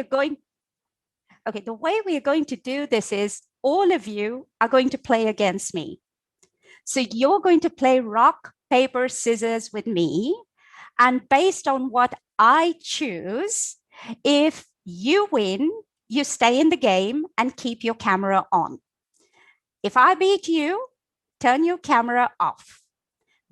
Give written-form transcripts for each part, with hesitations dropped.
are going, okay, the way we are going to do this is all of you are going to play against me. So you're going to play rock, paper, scissors with me. And based on what I choose, if you win, you stay in the game and keep your camera on. If I beat you, turn your camera off.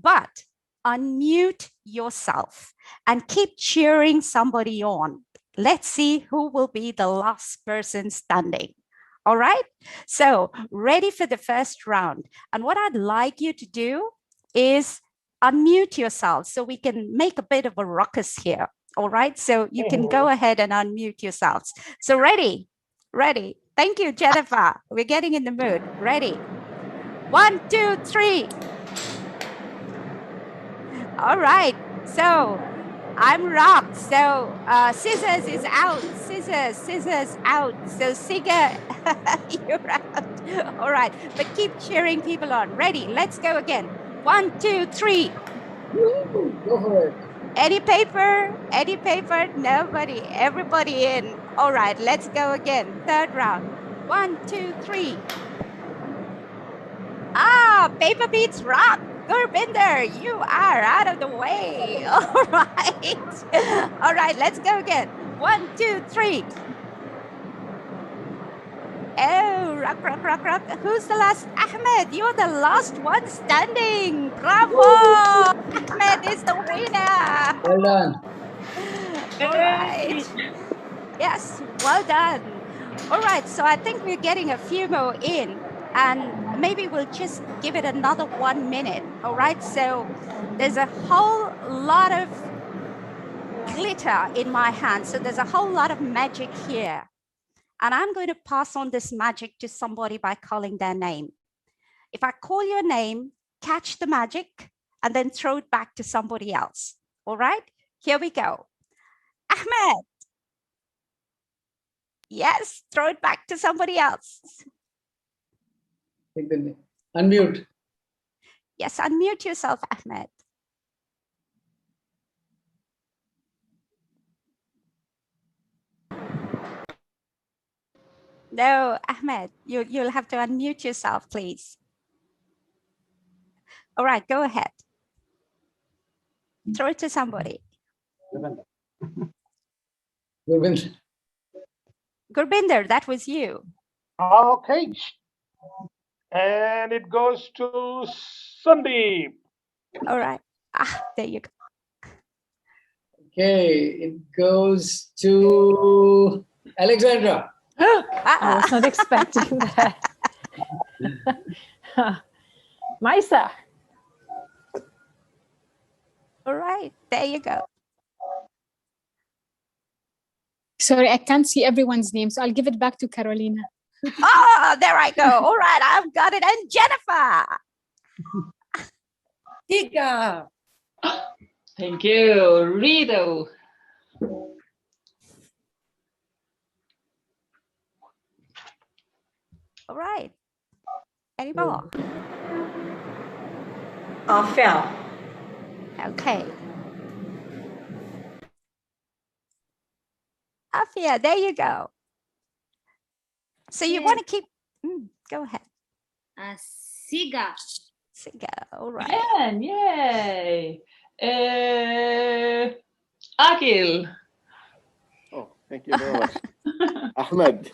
But unmute yourself and keep cheering somebody on. Let's see who will be the last person standing. All right, so ready for the first round. And what I'd like you to do is unmute yourself so we can make a bit of a ruckus here. All right, so you can go ahead and unmute yourselves. So ready? Ready. Thank you, Jennifer. We're getting in the mood. Ready? 1, 2, 3. All right, so I'm rock. So scissors is out. Scissors out. So Siga, you're out. All right, but keep cheering people on. Ready? Let's go again. 1, 2, 3. Woo, go for it. Any paper? Any paper? Nobody. Everybody in. All right, let's go again. Third round. 1, 2, 3. Ah, paper beats rock. Gurbinder, you are out of the way. All right. All right, let's go again. 1, 2, 3. Oh, rock, rock, rock, rock. Who's the last? Ahmed, you're the last one standing. Bravo. Ahmed is the winner. Well done. All right. Yes, well done. All right, so I think we're getting a few more in. And maybe we'll just give it another 1 minute. All right, so there's a whole lot of glitter in my hand. So there's a whole lot of magic here. And I'm going to pass on this magic to somebody by calling their name. If I call your name, catch the magic and then throw it back to somebody else. All right, here we go. Ahmed. Yes, throw it back to somebody else. Take the name. Unmute. Yes, unmute yourself, Ahmed. No, Ahmed, you'll have to unmute yourself, please. All right, go ahead. Throw it to somebody. Gurbinder. Gurbinder, that was you. Okay. And it goes to Sandeep. All right. Ah, there you go. Okay, it goes to Alexandra. I was not expecting that. Maisa. All right, there you go. Sorry, I can't see everyone's name, so I'll give it back to Carolina. Oh, there I go. All right, I've got it. And Jennifer. Tiga. Thank you, Rido. All right. Any more? Phil. Okay. Afia, there you go. So you want to keep, go ahead. Siga. Siga, all right. Yeah, yay. Akil. Oh, thank you very much. Ahmed.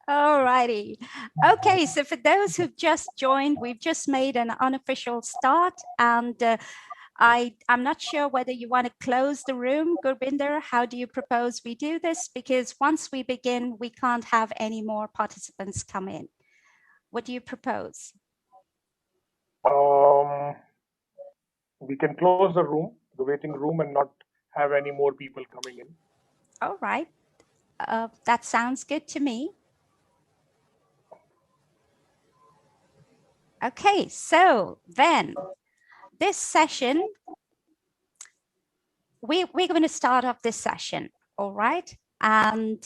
All righty. Okay, so for those who've just joined, we've just made an unofficial start, and I'm not sure whether you want to close the room, Gurbinder. How do you propose we do this? Because once we begin, we can't have any more participants come in. What do you propose? We can close the room, the waiting room, and not have any more people coming in. All right. That sounds good to me. Okay, so then this session, we're going to start off this session, all right? And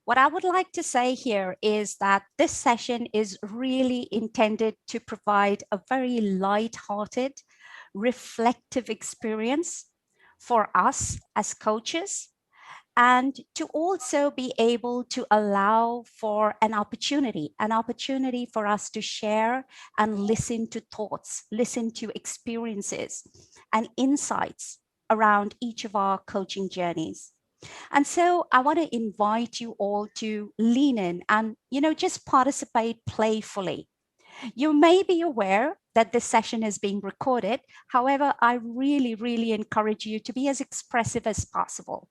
what I would like to say here is that this session is really intended to provide a very light-hearted, reflective experience for us as coaches, and to also be able to allow for an opportunity for us to share and listen to thoughts, listen to experiences and insights around each of our coaching journeys. And so I want to invite you all to lean in and, just participate playfully. You may be aware that this session is being recorded. However, I really, really encourage you to be as expressive as possible,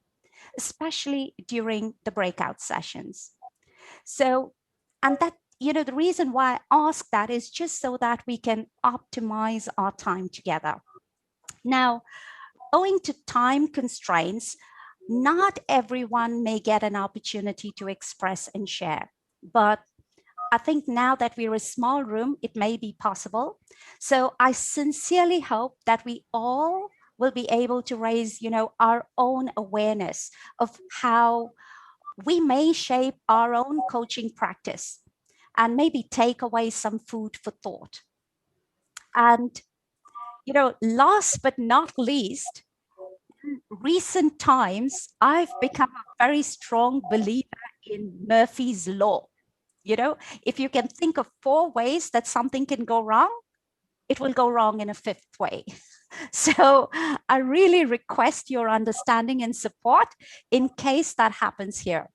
especially during the breakout sessions. So, and that, the reason why I ask that is just so that we can optimize our time together. Now, owing to time constraints, not everyone may get an opportunity to express and share, but I think now that we're a small room, it may be possible. So I sincerely hope that we all will be able to raise, our own awareness of how we may shape our own coaching practice and maybe take away some food for thought. And, last but not least, in recent times, I've become a very strong believer in Murphy's Law. If you can think of 4 ways that something can go wrong, it will go wrong in a 5th way. So I really request your understanding and support in case that happens here.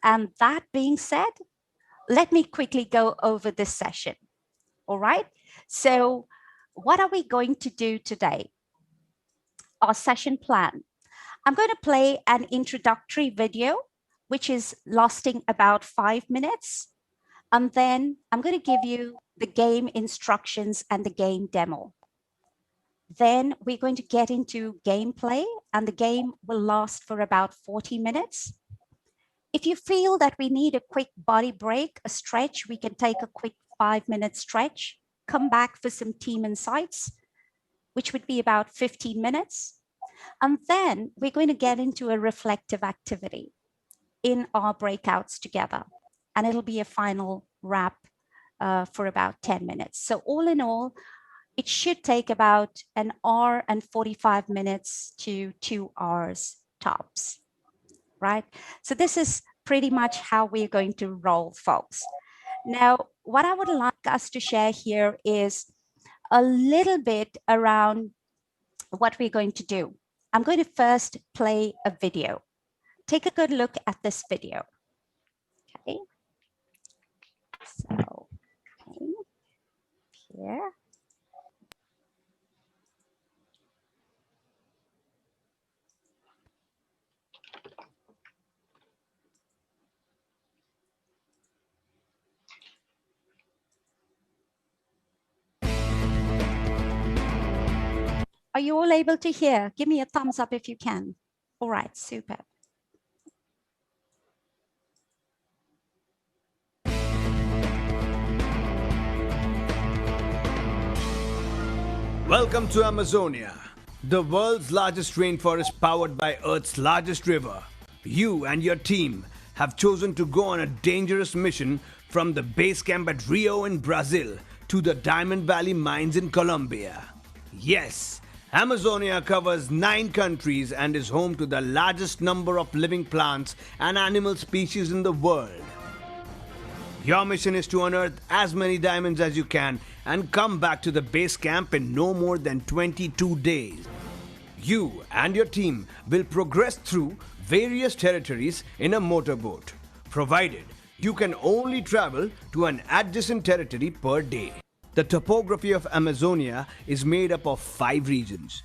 And that being said, let me quickly go over this session. All right. So what are we going to do today? Our session plan. I'm going to play an introductory video, which is lasting about 5 minutes. And then I'm going to give you the game instructions and the game demo. Then we're going to get into gameplay, and the game will last for about 40 minutes. If you feel that we need a quick body break, a stretch, we can take a quick 5-minute stretch, come back for some team insights, which would be about 15 minutes. And then we're going to get into a reflective activity in our breakouts together. And it'll be a final wrap for about 10 minutes. So all in all, it should take about 1 hour and 45 minutes to 2 hours tops, right? So this is pretty much how we're going to roll, folks. Now, what I would like us to share here is a little bit around what we're going to do. I'm going to first play a video. Take a good look at this video. Okay. So, okay, here. Are you all able to hear? Give me a thumbs up if you can. All right, super. Welcome to Amazonia, the world's largest rainforest powered by Earth's largest river. You and your team have chosen to go on a dangerous mission from the base camp at Rio in Brazil to the Diamond Valley mines in Colombia. Yes, Amazonia covers 9 countries and is home to the largest number of living plants and animal species in the world. Your mission is to unearth as many diamonds as you can and come back to the base camp in no more than 22 days. You and your team will progress through various territories in a motorboat, provided you can only travel to an adjacent territory per day. The topography of Amazonia is made up of 5 regions.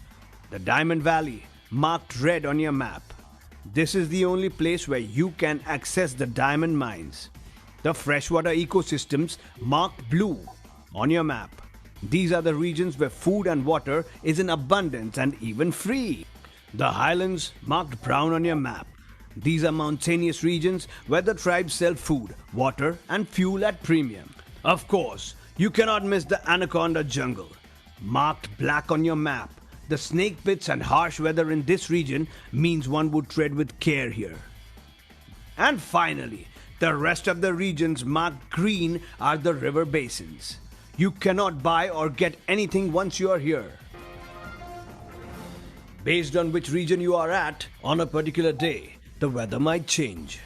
The Diamond Valley, marked red on your map. This is the only place where you can access the diamond mines. The freshwater ecosystems, marked blue on your map. These are the regions where food and water is in abundance and even free. The highlands, marked brown on your map. These are mountainous regions where the tribes sell food, water and fuel at premium. Of course, you cannot miss the Anaconda jungle, marked black on your map. The snake pits and harsh weather in this region means one would tread with care here. And finally, the rest of the regions marked green are the river basins. You cannot buy or get anything once you are here. Based on which region you are at on a particular day, the weather might change.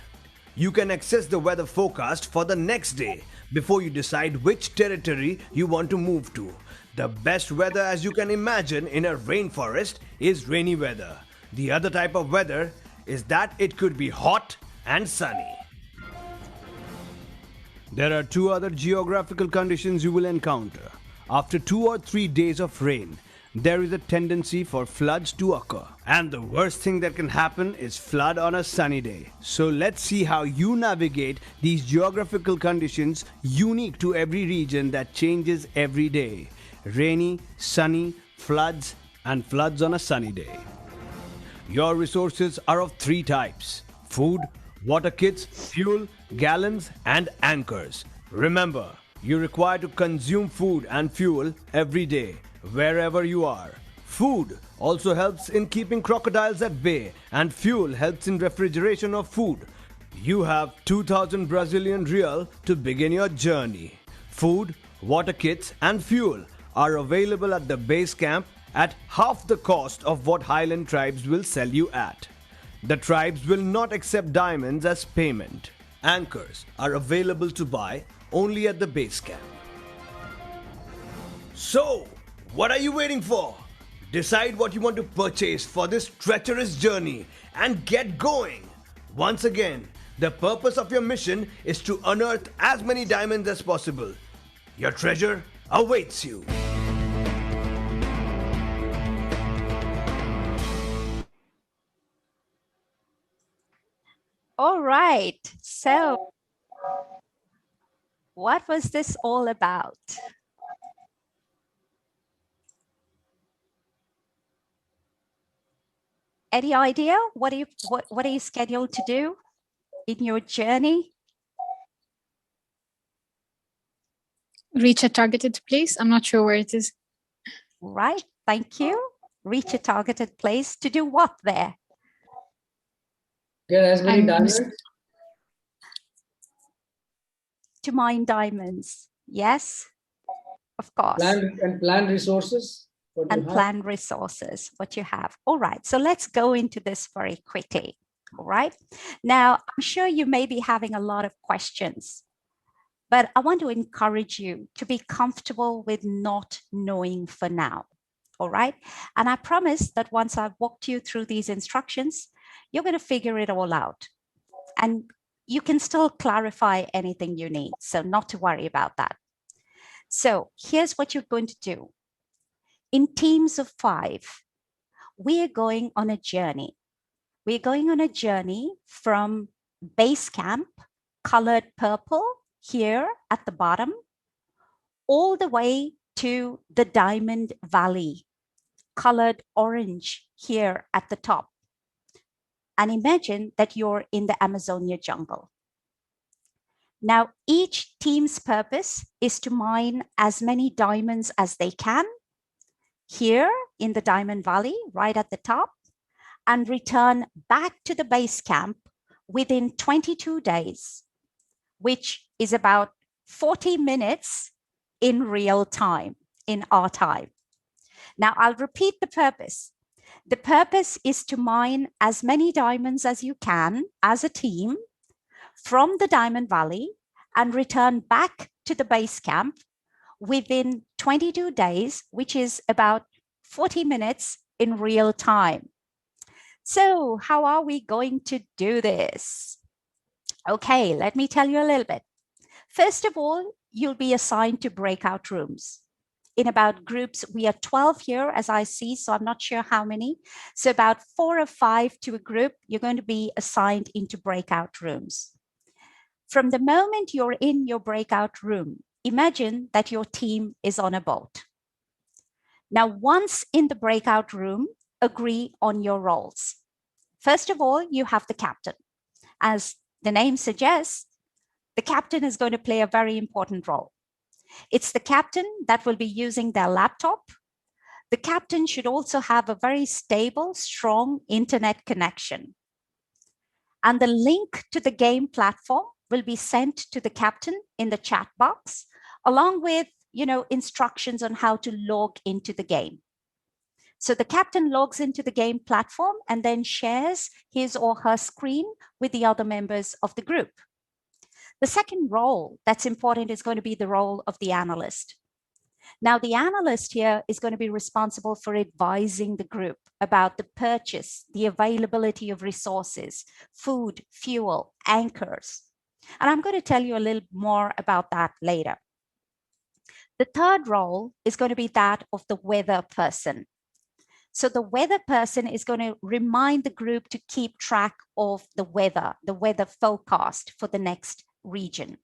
You can access the weather forecast for the next day before you decide which territory you want to move to. The best weather, as you can imagine, in a rainforest is rainy weather. The other type of weather is that it could be hot and sunny. There are two other geographical conditions you will encounter. After 2 or 3 days of rain, there is a tendency for floods to occur. And the worst thing that can happen is flood on a sunny day. So let's see how you navigate these geographical conditions unique to every region that changes every day. Rainy, sunny, floods, and floods on a sunny day. Your resources are of 3 types: food, water kits, fuel, gallons, and anchors. Remember, you require to consume food and fuel every day, wherever you are. Food also helps in keeping crocodiles at bay, and fuel helps in refrigeration of food. You have 2,000 Brazilian real to begin your journey. Food, water kits, and fuel are available at the base camp at half the cost of what Highland tribes will sell you at. The tribes will not accept diamonds as payment. Anchors are available to buy only at the base camp. So, what are you waiting for? Decide what you want to purchase for this treacherous journey and get going. Once again, the purpose of your mission is to unearth as many diamonds as possible. Your treasure awaits you. All right. So, what was this all about? Any idea? What are you scheduled to do in your journey? Reach a targeted place. I'm not sure where it is. Right. Thank you. Reach a targeted place to do what there? Get as many I'm- diamonds. To mine diamonds. Yes, of course. Plan resources. What you And have. plan resources, what you have. All right, so let's go into this very quickly. All right. Now, I'm sure you may be having a lot of questions, but I want to encourage you to be comfortable with not knowing for now. All right. And I promise that once I've walked you through these instructions, you're going to figure it all out. And you can still clarify anything you need. So not to worry about that. So here's what you're going to do. In teams of 5, we are going on a journey. We're going on a journey from base camp, colored purple here at the bottom, all the way to the Diamond Valley, colored orange here at the top. And imagine that you're in the Amazonia jungle. Now, each team's purpose is to mine as many diamonds as they can here in the Diamond Valley, right at the top, and return back to the base camp within 22 days, which is about 40 minutes in real time, in our time. Now, I'll repeat the purpose. The purpose is to mine as many diamonds as you can as a team from the Diamond Valley and return back to the base camp within 22 days, which is about 40 minutes in real time. So how are we going to do this? Okay, let me tell you a little bit. First of all, you'll be assigned to breakout rooms. In about groups, we are 12 here as I see, so I'm not sure how many. So about 4 or 5 to a group, you're going to be assigned into breakout rooms. From the moment you're in your breakout room, imagine that your team is on a boat. Now, once in the breakout room, agree on your roles. First of all, you have the captain. As the name suggests, the captain is going to play a very important role. It's the captain that will be using their laptop. The captain should also have a very stable, strong internet connection. And the link to the game platform will be sent to the captain in the chat box, along with, instructions on how to log into the game. So the captain logs into the game platform and then shares his or her screen with the other members of the group. The second role that's important is going to be the role of the analyst. Now, the analyst here is going to be responsible for advising the group about the purchase, the availability of resources, food, fuel, anchors. And I'm going to tell you a little more about that later. The third role is going to be that of the weather person. So the weather person is going to remind the group to keep track of the weather forecast for the next region.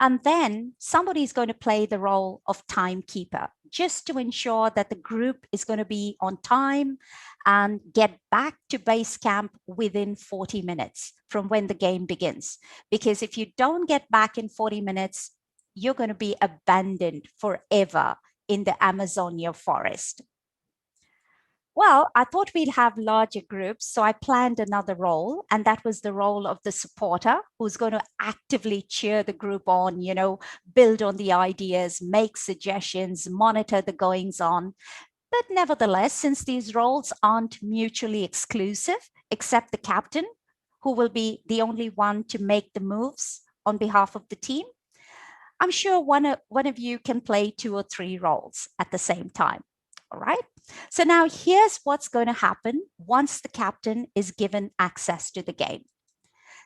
And then somebody is going to play the role of timekeeper, just to ensure that the group is going to be on time and get back to base camp within 40 minutes from when the game begins. Because if you don't get back in 40 minutes, you're going to be abandoned forever in the Amazonia forest. Well, I thought we'd have larger groups, so I planned another role, and that was the role of the supporter, who's going to actively cheer the group on, you know, build on the ideas, make suggestions, monitor the goings on. But nevertheless, since these roles aren't mutually exclusive, except the captain, who will be the only one to make the moves on behalf of the team, I'm sure one of you can play 2 or 3 roles at the same time. All right. So now here's what's going to happen once the captain is given access to the game.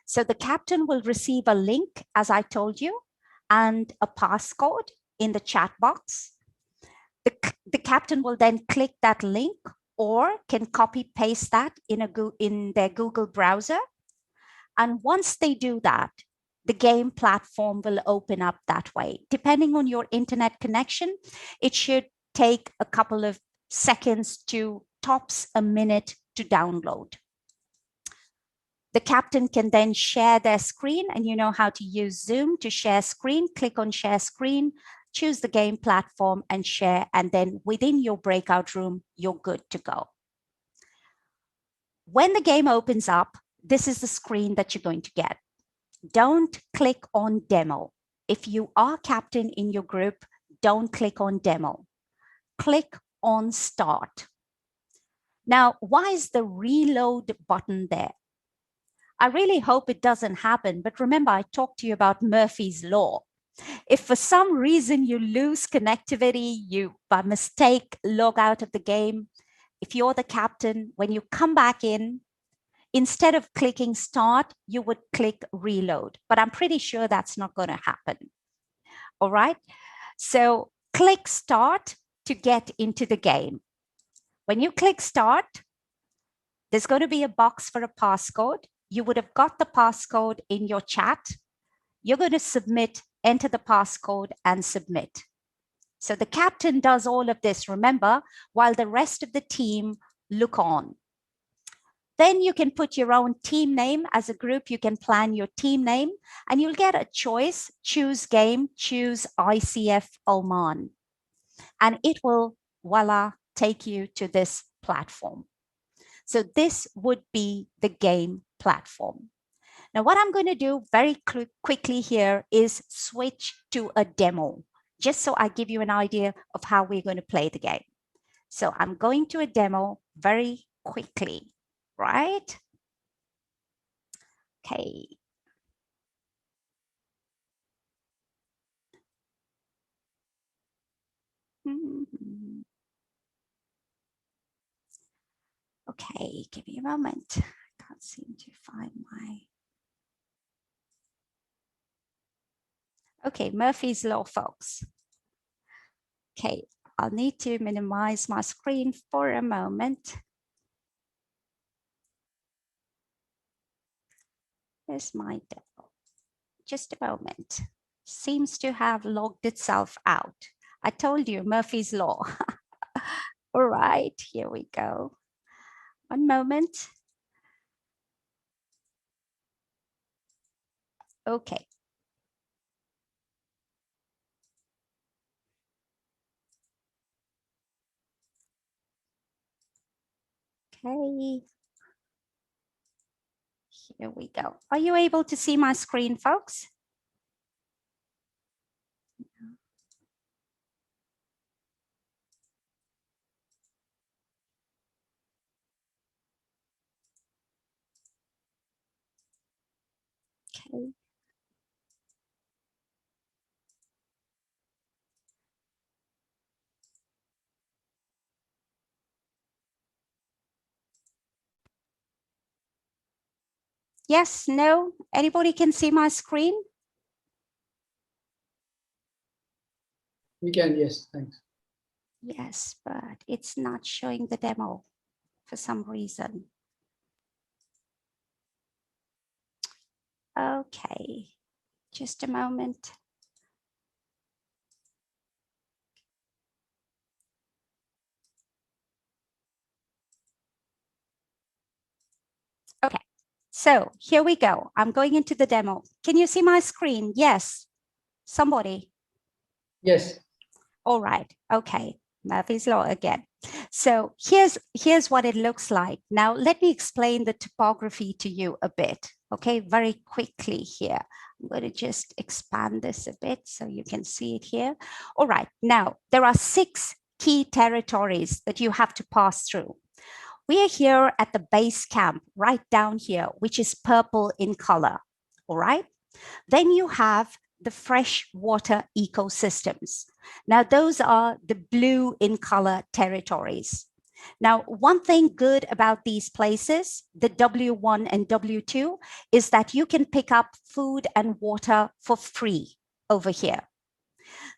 So the captain will receive a link, as I told you, and a passcode in the chat box. The captain will then click that link or can copy paste that in their Google browser. And once they do that, the game platform will open up that way. Depending on your internet connection, it should take a couple of seconds to tops a minute to download. The captain can then share their screen, and you know how to use Zoom to share screen. Click on share screen, choose the game platform and share, and then within your breakout room, you're good to go. When the game opens up, this is the screen that you're going to get. Don't click on demo. If you are captain in your group, don't click on demo. Click on start. Now, why is the reload button there? I really hope it doesn't happen, but remember, I talked to you about Murphy's Law. If for some reason you lose connectivity, you by mistake log out of the game, if you're the captain, when you come back in, instead of clicking start, you would click reload, but I'm pretty sure that's not going to happen. All right. So click start to get into the game. When you click start, there's going to be a box for a passcode. You would have got the passcode in your chat. You're going to submit, enter the passcode and submit. So the captain does all of this, remember, while the rest of the team look on. Then you can put your own team name. As a group, you can plan your team name and you'll get a choice. Choose game, choose ICF Oman. And it will, voila, take you to this platform. So this would be the game platform. Now, what I'm going to do very quickly here is switch to a demo, just so I give you an idea of how we're going to play the game. So I'm going to a demo very quickly. Right? Okay. Okay, give me a moment. I can't seem to find my... Okay, Murphy's Law, folks. Okay, I'll need to minimize my screen for a moment. Here's my demo. Just a moment. Seems to have logged itself out. I told you, Murphy's Law. All right, here we go. One moment. Okay. Okay. Here we go. Are you able to see my screen, folks? Okay. Yes, no, anybody can see my screen? We can, yes, thanks. Yes, but it's not showing the demo for some reason. Okay, just a moment. Okay, so here we go. I'm going into the demo. Can you see my screen? Yes, somebody. Yes. All right, okay, Murphy's Law again. So here's what it looks like. Now, let me explain the topography to you a bit, okay, very quickly here. I'm going to just expand this a bit so you can see it here. All right, now, there are 6 key territories that you have to pass through. We are here at the base camp, right down here, which is purple in color, all right? Then you have the freshwater ecosystems. Now, those are the blue in color territories. Now, one thing good about these places, the W1 and W2, is that you can pick up food and water for free over here.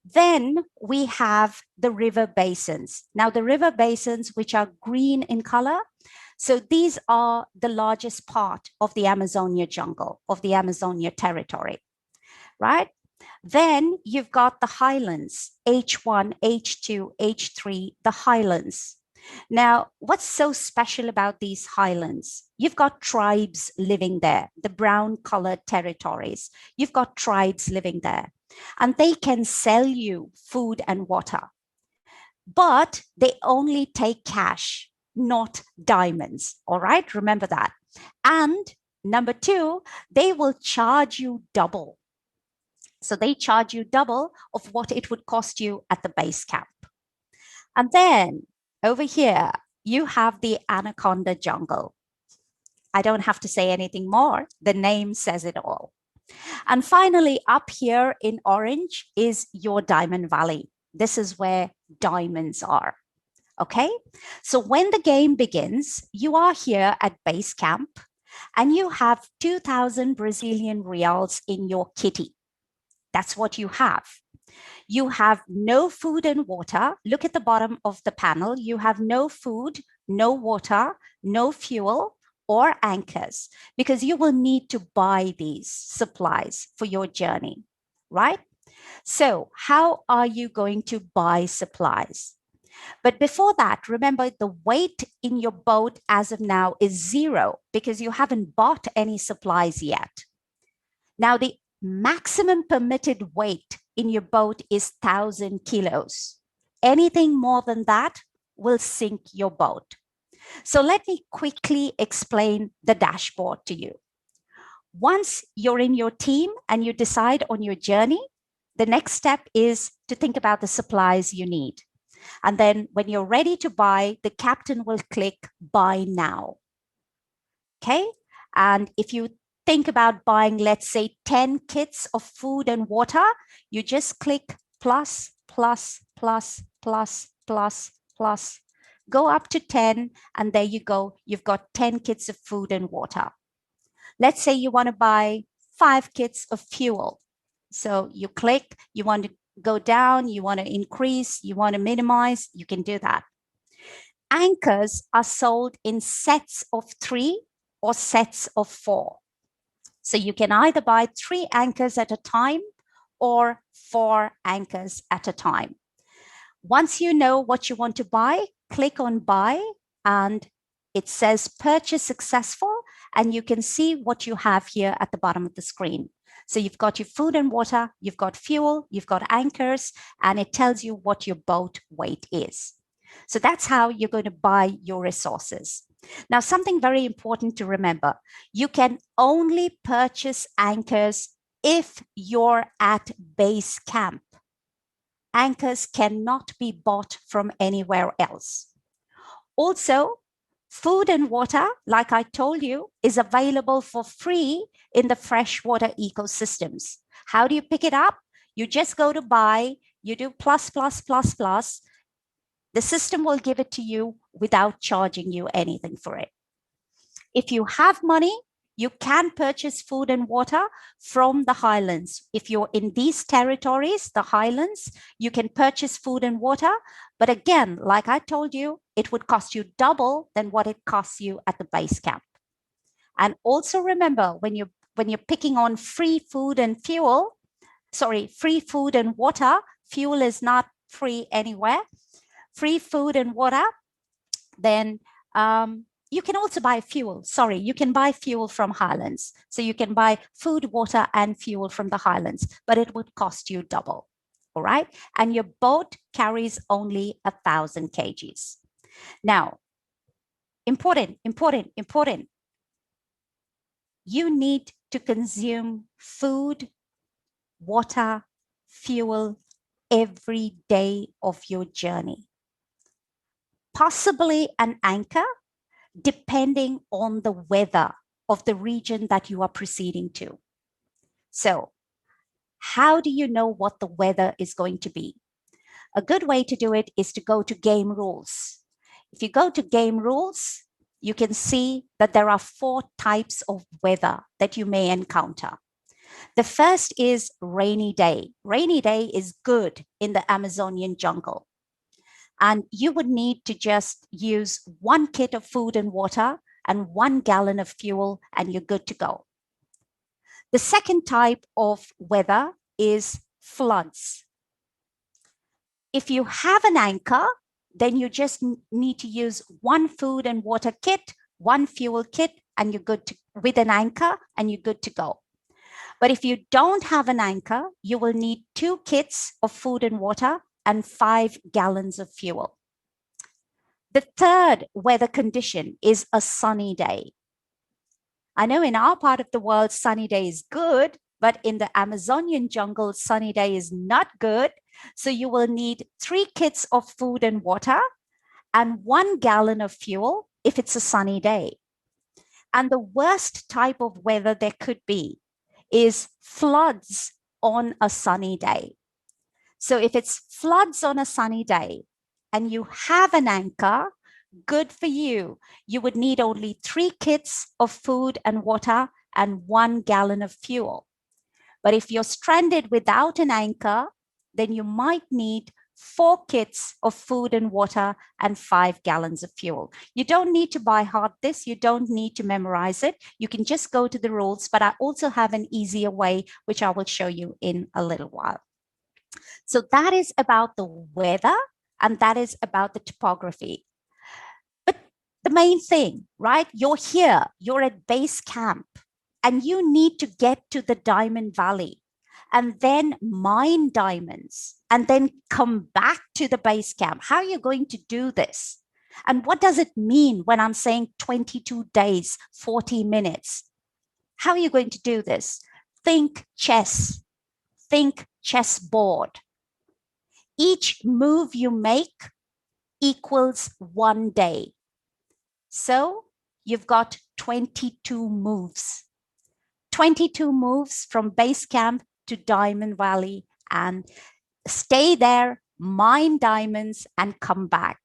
Then we have the river basins. Now, the river basins, which are green in color, so these are the largest part of the Amazonia jungle, of the Amazonia territory, right? Then you've got the highlands, H1, H2, H3, the highlands. Now, what's so special about these highlands? You've got tribes living there, the brown colored territories. You've got tribes living there, and they can sell you food and water, but they only take cash, not diamonds. All right, remember that. And number 2, they will charge you double. So they charge you double of what it would cost you at the base camp. And then over here, you have the anaconda jungle. I don't have to say anything more. The name says it all. And finally, up here in orange is your Diamond Valley. This is where diamonds are. Okay, so when the game begins, you are here at base camp and you have 2,000 Brazilian reals in your kitty. That's what you have. You have no food and water. Look at the bottom of the panel. You have no food, no water, no fuel or anchors, because you will need to buy these supplies for your journey, right? So how are you going to buy supplies? But before that, remember the weight in your boat as of now is 0 because you haven't bought any supplies yet. Now, the maximum permitted weight in your boat is 1,000 kilos. Anything more than that will sink your boat. So let me quickly explain the dashboard to you. Once you're in your team and you decide on your journey, the next step is to think about the supplies you need. And then when you're ready to buy, the captain will click buy now. Okay. And if you think about buying, let's say 10 kits of food and water, you just click plus, plus, plus, plus, plus, plus, go up to 10. And there you go. You've got 10 kits of food and water. Let's say you want to buy 5 kits of fuel. So you click, you want to go down, you want to increase, you want to minimize, you can do that. Anchors are sold in sets of 3 or sets of 4. So you can either buy 3 anchors at a time or 4 anchors at a time. Once you know what you want to buy, click on buy and it says purchase successful, and you can see what you have here at the bottom of the screen. So you've got your food and water, you've got fuel, you've got anchors, and it tells you what your boat weight is. So that's how you're going to buy your resources. Now, something very important to remember, you can only purchase anchors if you're at base camp. Anchors cannot be bought from anywhere else. Also, Food and water, like I told you, is available for free in the freshwater ecosystems. How do you pick it up? You just go to buy, you do plus, plus, plus, plus. The system will give it to you without charging you anything for it. If you have money, you can purchase food and water from the highlands. If you're in these territories, the highlands, you can purchase food and water. But again, like I told you, it would cost you double than what it costs you at the base camp. And also remember, when you're picking on free food and fuel, free food and water, fuel is not free anywhere. Free food and water, then you can also buy fuel. Sorry, you can buy fuel from highlands. So you can buy food, water, and fuel from the highlands, but it would cost you double. All right. And your boat carries only 1,000 kgs. Now, important. You need to consume food, water, fuel every day of your journey. Possibly an anchor, depending on the weather of the region that you are proceeding to. So, how do you know what the weather is going to be? A good way to do it is to go to game rules. If you go to game rules, you can see that there are 4 types of weather that you may encounter. The first is rainy day. Rainy day is good in the Amazonian jungle. And you would need to just use 1 kit of food and water and 1 gallon of fuel, and you're good to go. The second type of weather is floods. If you have an anchor, then you just need to use 1 food and water kit, 1 fuel kit, and you're good to, with an anchor, and you're good to go. But if you don't have an anchor, you will need 2 kits of food and water and 5 gallons of fuel. The third weather condition is a sunny day. I know in our part of the world, sunny day is good, but in the Amazonian jungle, sunny day is not good. So you will need 3 kits of food and water and 1 gallon of fuel if it's a sunny day. And the worst type of weather there could be is floods on a sunny day. So if it's floods on a sunny day and you have an anchor, good for you. You would need only 3 kits of food and water and 1 gallon of fuel. But if you're stranded without an anchor, then you might need 4 kits of food and water and 5 gallons of fuel. You don't need to by heart this. You don't need to memorize it. You can just go to the rules, but I also have an easier way, which I will show you in a little while. So that is about the weather, and that is about the topography. But the main thing, right? You're here, you're at base camp, and you need to get to the Diamond Valley and then mine diamonds and then come back to the base camp. How are you going to do this? And what does it mean when I'm saying 22 days, 40 minutes? How are you going to do this? Think chess. Think chessboard. Each move you make equals 1 day. So you've got 22 moves. 22 moves from base camp to Diamond Valley, and stay there, mine diamonds, and come back.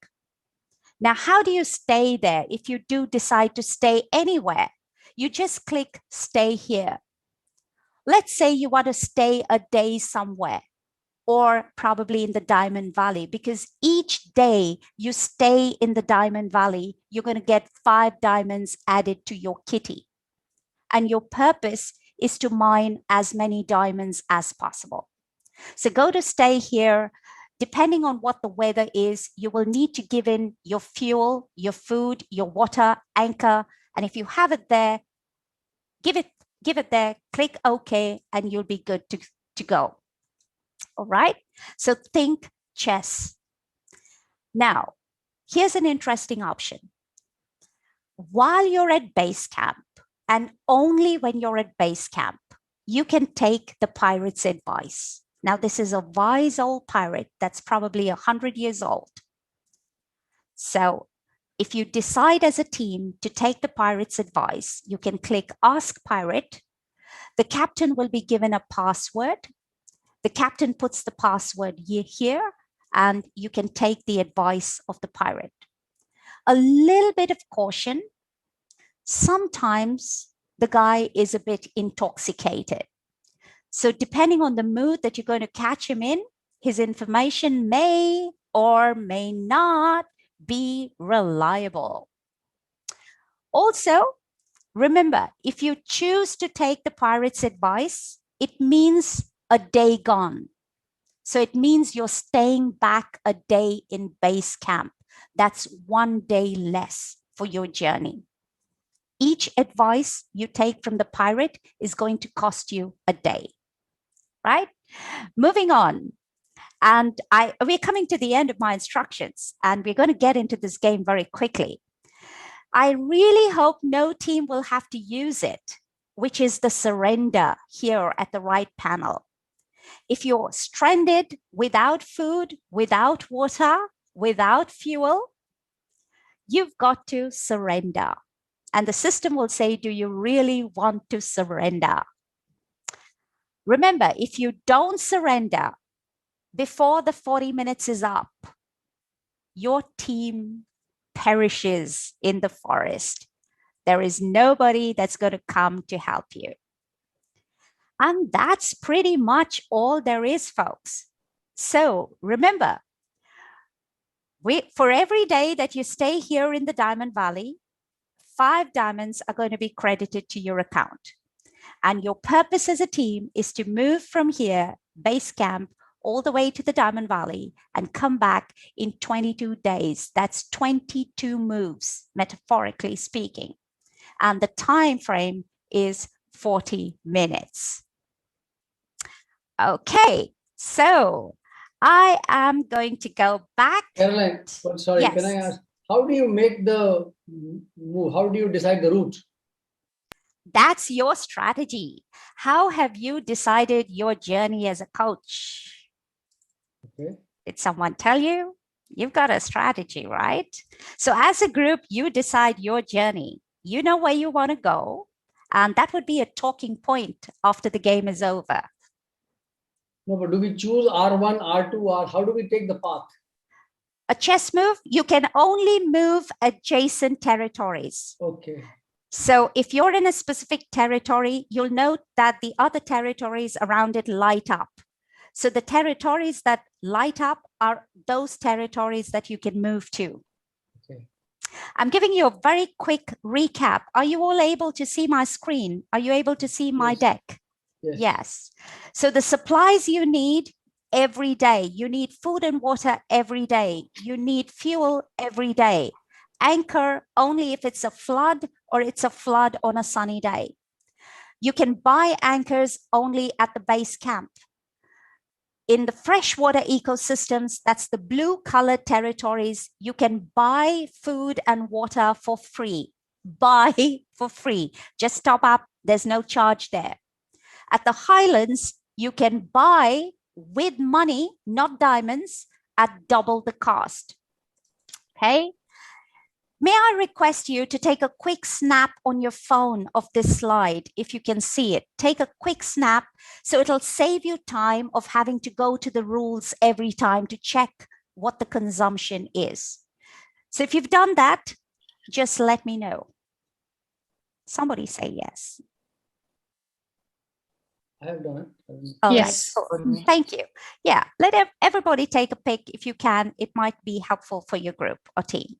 Now, how do you stay there if you do decide to stay anywhere? You just click stay here. Let's say you want to stay a day somewhere, or probably in the Diamond Valley, because each day you stay in the Diamond Valley, you're going to get 5 diamonds added to your kitty. And your purpose is to mine as many diamonds as possible. So go to stay here. Depending on what the weather is, you will need to give in your fuel, your food, your water, anchor. And if you have it there, give it there, click OK, and you'll be good to go. All right. So think chess. Now, here's an interesting option. While you're at base camp, and only when you're at base camp, you can take the pirate's advice. Now, this is a wise old pirate that's probably 100 years old. So if you decide as a team to take the pirate's advice, you can click Ask Pirate. The captain will be given a password. The captain puts the password here, and you can take the advice of the pirate. A little bit of caution. Sometimes the guy is a bit intoxicated. So depending on the mood that you're going to catch him in, his information may or may not be reliable. Also, remember, if you choose to take the pirate's advice, it means a day gone. So it means you're staying back a day in base camp. That's 1 day less for your journey. Each advice you take from the pirate is going to cost you a day, right? Moving on. And we're coming to the end of my instructions, and we're going to get into this game very quickly. I really hope no team will have to use it, which is the surrender here at the right panel. If you're stranded without food, without water, without fuel, you've got to surrender. And the system will say, do you really want to surrender? Remember, if you don't surrender before the 40 minutes is up, your team perishes in the forest. There is nobody that's going to come to help you. And that's pretty much all there is, folks. So remember, for every day that you stay here in the Diamond Valley, 5 diamonds are going to be credited to your account. And your purpose as a team is to move from here, base camp, all the way to the Diamond Valley and come back in 22 days. That's 22 moves, metaphorically speaking. And the time frame is 40 minutes. Okay, so I am going to go back. Caroline, sorry, Yes. Can I ask, how do you make the move? How do you decide the route? That's your strategy. How have you decided your journey as a coach? Okay. Did someone tell you? You've got a strategy, right? So as a group, you decide your journey. You know where you want to go. And that would be a talking point after the game is over. No, but do we choose R1, R2, or how do we take the path? A chess move, you can only move adjacent territories. Okay. So if you're in a specific territory, you'll note that the other territories around it light up. So the territories that light up are those territories that you can move to. Okay. I'm giving you a very quick recap. Are you all able to see my screen? Are you able to see my deck? Yes. Yes. So the supplies you need every day. You need food and water every day. You need fuel every day. Anchor only if it's a flood or it's a flood on a sunny day. You can buy anchors only at the base camp. In the freshwater ecosystems, that's the blue colored territories, you can buy food and water for free. Buy for free. Just top up. There's no charge there. At the highlands, you can buy with money, not diamonds, at double the cost. Okay. May I request you to take a quick snap on your phone of this slide, if you can see it. Take a quick snap, so it'll save you time of having to go to the rules every time to check what the consumption is. So if you've done that, just let me know. Somebody say yes. I have done it. All Yes. right, cool. Thank you. Yeah, let everybody take a pic if you can. It might be helpful for your group or team.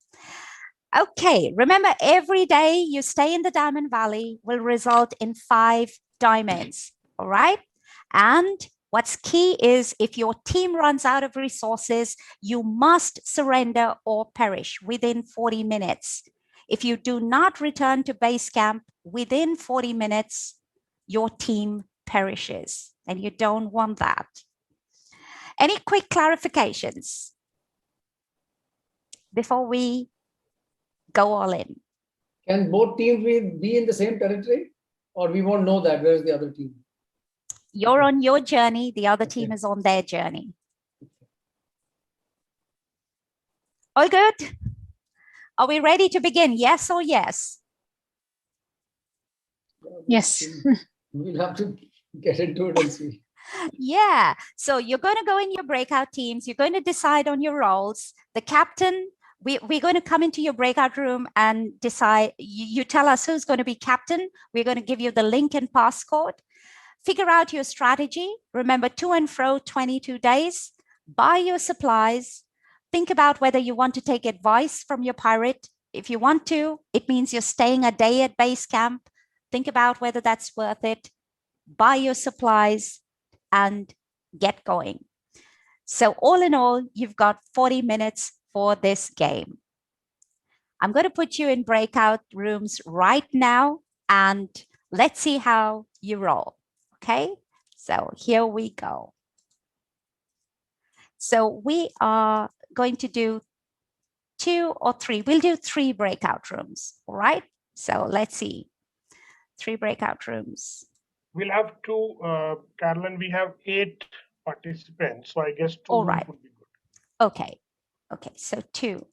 Okay, remember, every day you stay in the Diamond Valley will result in 5 diamonds, all right? And what's key is if your team runs out of resources, you must surrender or perish within 40 minutes. If you do not return to base camp within 40 minutes, your team perishes, and you don't want that. Any quick clarifications before we go all in? Can both teams be in the same territory, or we won't know that? Where's the other team? You're on your journey, the other team is on their journey. All good? Are we ready to begin? Yes or yes? Yes. We'll have to get into it and see. Yeah. So you're going to go in your breakout teams. You're going to decide on your roles. The captain, we're going to come into your breakout room and decide. You tell us who's going to be captain. We're going to give you the link and passcode. Figure out your strategy. Remember, to and fro, 22 days. Buy your supplies. Think about whether you want to take advice from your pirate. If you want to, it means you're staying a day at base camp. Think about whether that's worth it. Buy your supplies and get going. So all in all, you've got 40 minutes for this game. I'm going to put you in breakout rooms right now and let's see how you roll. Okay, so here we go. So we are going to do 2 or 3. We'll do 3 breakout rooms. All right. So let's see. 3 breakout rooms. We'll have 2, Carolann, we have 8 participants. So I guess 2 All right. would be good. Okay. Okay. So 2.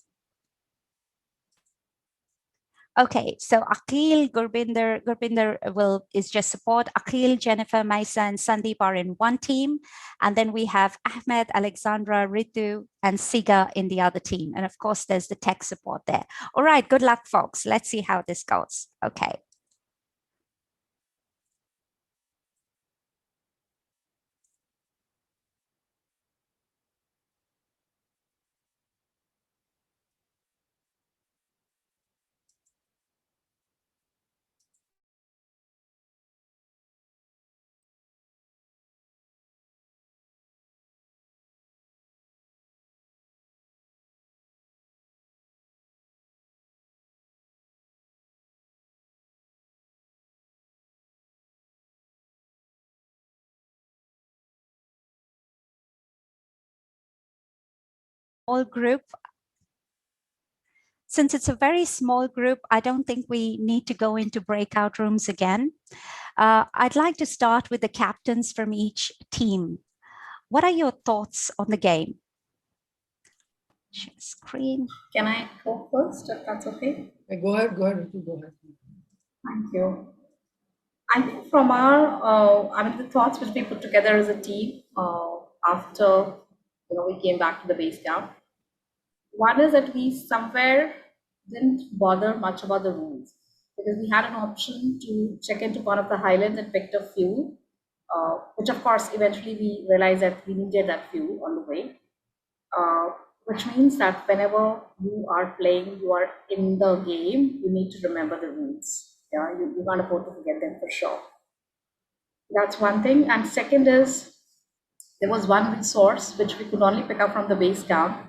Okay, so Akhil, Gurbinder is just support. Akhil, Jennifer, Maisa, and Sandeep are in one team. And then we have Ahmed, Alexandra, Ritu, and Siga in the other team. And of course, there's the tech support there. All right, good luck, folks. Let's see how this goes. Okay. All group. Since it's a very small group, I don't think we need to go into breakout rooms again. I'd like to start with the captains from each team. What are your thoughts on the game? Share screen. Can I go first, if that's okay? Go ahead, Ritu, go ahead. Thank you. I think from the thoughts which we put together as a team after we came back to the base camp. One is that we somewhere didn't bother much about the rules because we had an option to check into one of the highlands and picked up fuel, which of course eventually we realized that we needed that fuel on the way, which means that whenever you are playing, you are in the game, you need to remember the rules. Yeah, you can't afford to forget them for sure. That's one thing. And second is there was one resource which we could only pick up from the base camp,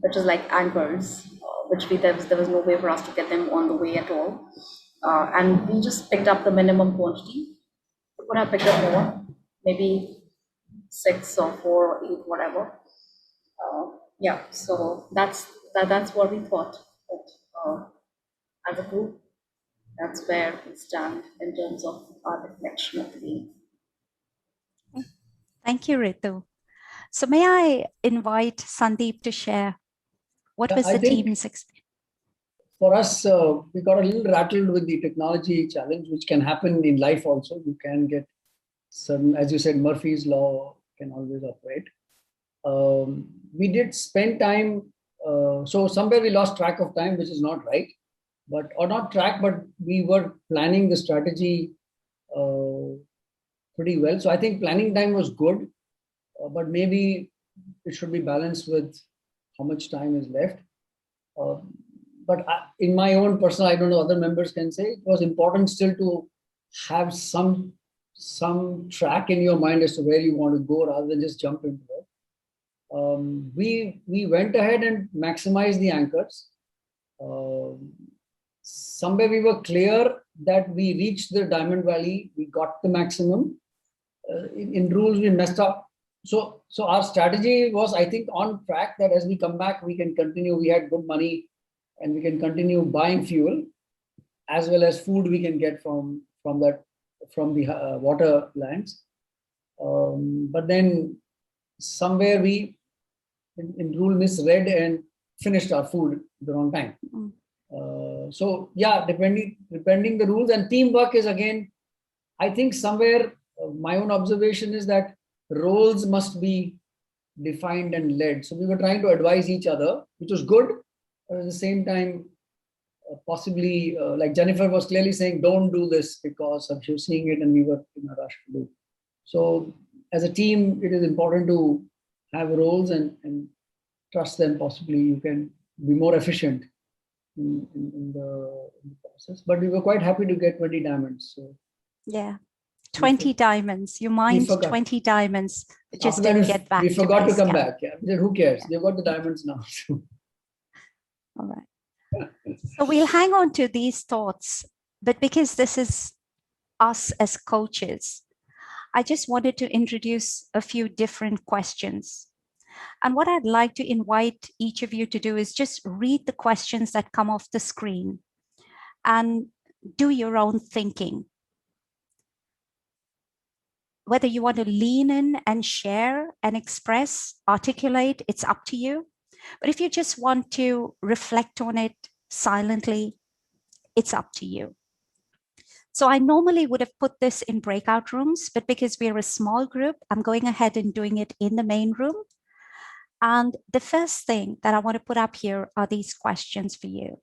which is like anchors, which there was no way for us to get them on the way at all. And we just picked up the minimum quantity. We could have picked up more, maybe 6 or 4 or 8, whatever. Yeah, so that's what we thought. But, as a group, that's where we stand in terms of our reflection of the game. Thank you, Ritu. So may I invite Sandeep to share what was the team's experience? For us, we got a little rattled with the technology challenge, which can happen in life also. You can get some, as you said, Murphy's Law can always operate. We did spend time, so somewhere we lost track of time, which is not right, but we were planning the strategy pretty well. So I think planning time was good, but maybe it should be balanced with how much time is left. But in my own personal, I don't know, other members can say, it was important still to have some track in your mind as to where you want to go rather than just jump into it. We went ahead and maximized the anchors. Somewhere we were clear that we reached the Diamond Valley, we got the maximum. In rules, we messed up. So our strategy was, I think, on track that as we come back, we can continue. We had good money and we can continue buying fuel as well as food we can get from the water lands. But then somewhere we in rule misread and finished our food at the wrong time. Mm. So yeah, depending the rules, and teamwork is again, I think somewhere my own observation is that roles must be defined and led. So we were trying to advise each other, which was good, but at the same time, possibly like Jennifer was clearly saying, don't do this because she was seeing it and we were in a rush to do. So as a team, it is important to have roles and trust them. Possibly you can be more efficient in the process. But we were quite happy to get 20 diamonds. So yeah, 20 diamonds. You mined 20 diamonds, just didn't get back. We forgot to come camp. back. Yeah, who cares? They've got the diamonds now. All right. So we'll hang on to these thoughts, but because this is us as coaches, I just wanted to introduce a few different questions. And what I'd like to invite each of you to do is just read the questions that come off the screen and do your own thinking. Whether you want to lean in and share and express, articulate, it's up to you. But if you just want to reflect on it silently, it's up to you. So I normally would have put this in breakout rooms, but because we're a small group, I'm going ahead and doing it in the main room. And the first thing that I want to put up here are these questions for you.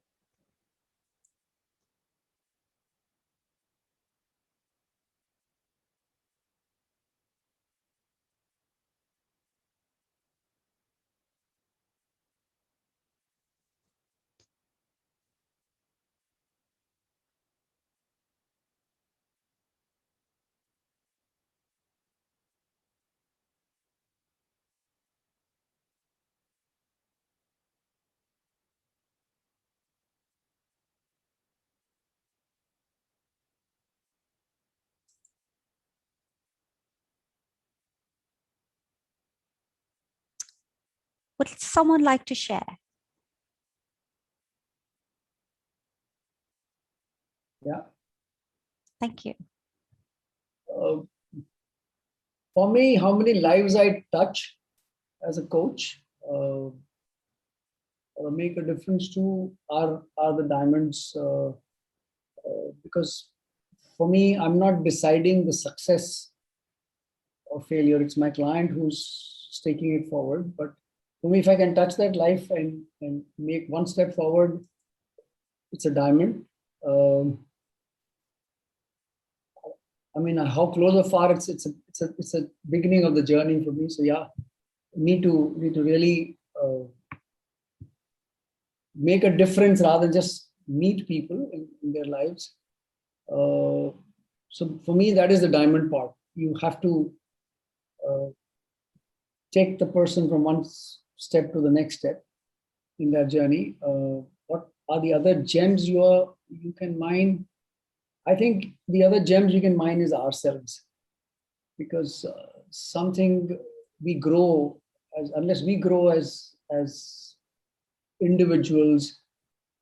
Would someone like to share? Yeah. Thank you. For me, how many lives I touch as a coach or make a difference to are the diamonds. Because for me, I'm not deciding the success or failure. It's my client who's taking it forward. But for me, if I can touch that life and make one step forward, it's a diamond. I mean, how close or far it's a beginning of the journey for me. So yeah, need to really make a difference rather than just meet people in their lives. So for me, that is the diamond part. You have to take the person from one step to the next step in that journey. What are the other gems you can mine? I think the other gems you can mine is ourselves, because something we grow unless we grow as individuals,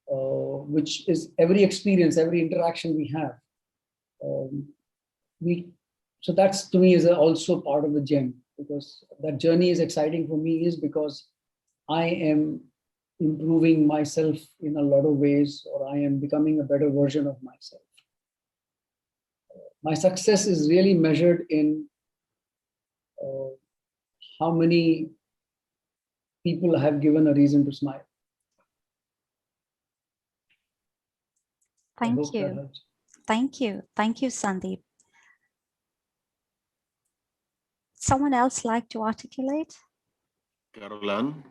which is every experience, every interaction we have. So that's to me is also part of the gem, because that journey is exciting for me is because I am improving myself in a lot of ways, or I am becoming a better version of myself. My success is really measured in how many people have given a reason to smile. Thank you. Thank you. Thank you, Sandeep. Someone else like to articulate? Carolann?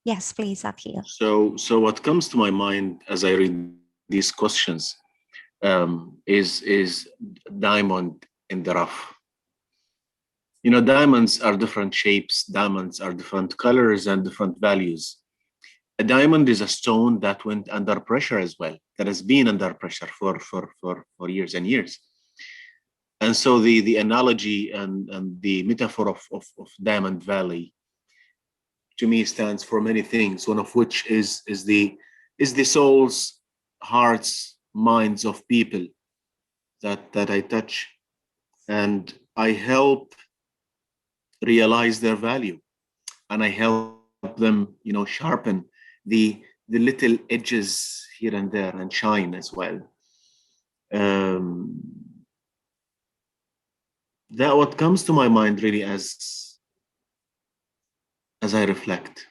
Yes, please, Akhil. So what comes to my mind as I read these questions is diamond in the rough. You know, diamonds are different shapes, diamonds are different colors and different values. A diamond is a stone that went under pressure as well, that has been under pressure for years and years. And so the analogy and the metaphor of Diamond Valley, to me, stands for many things, one of which is the souls, hearts, minds of people that I touch, and I help realize their value, and I help them, you know, sharpen the little edges here and there and shine as well. That what comes to my mind really as I reflect,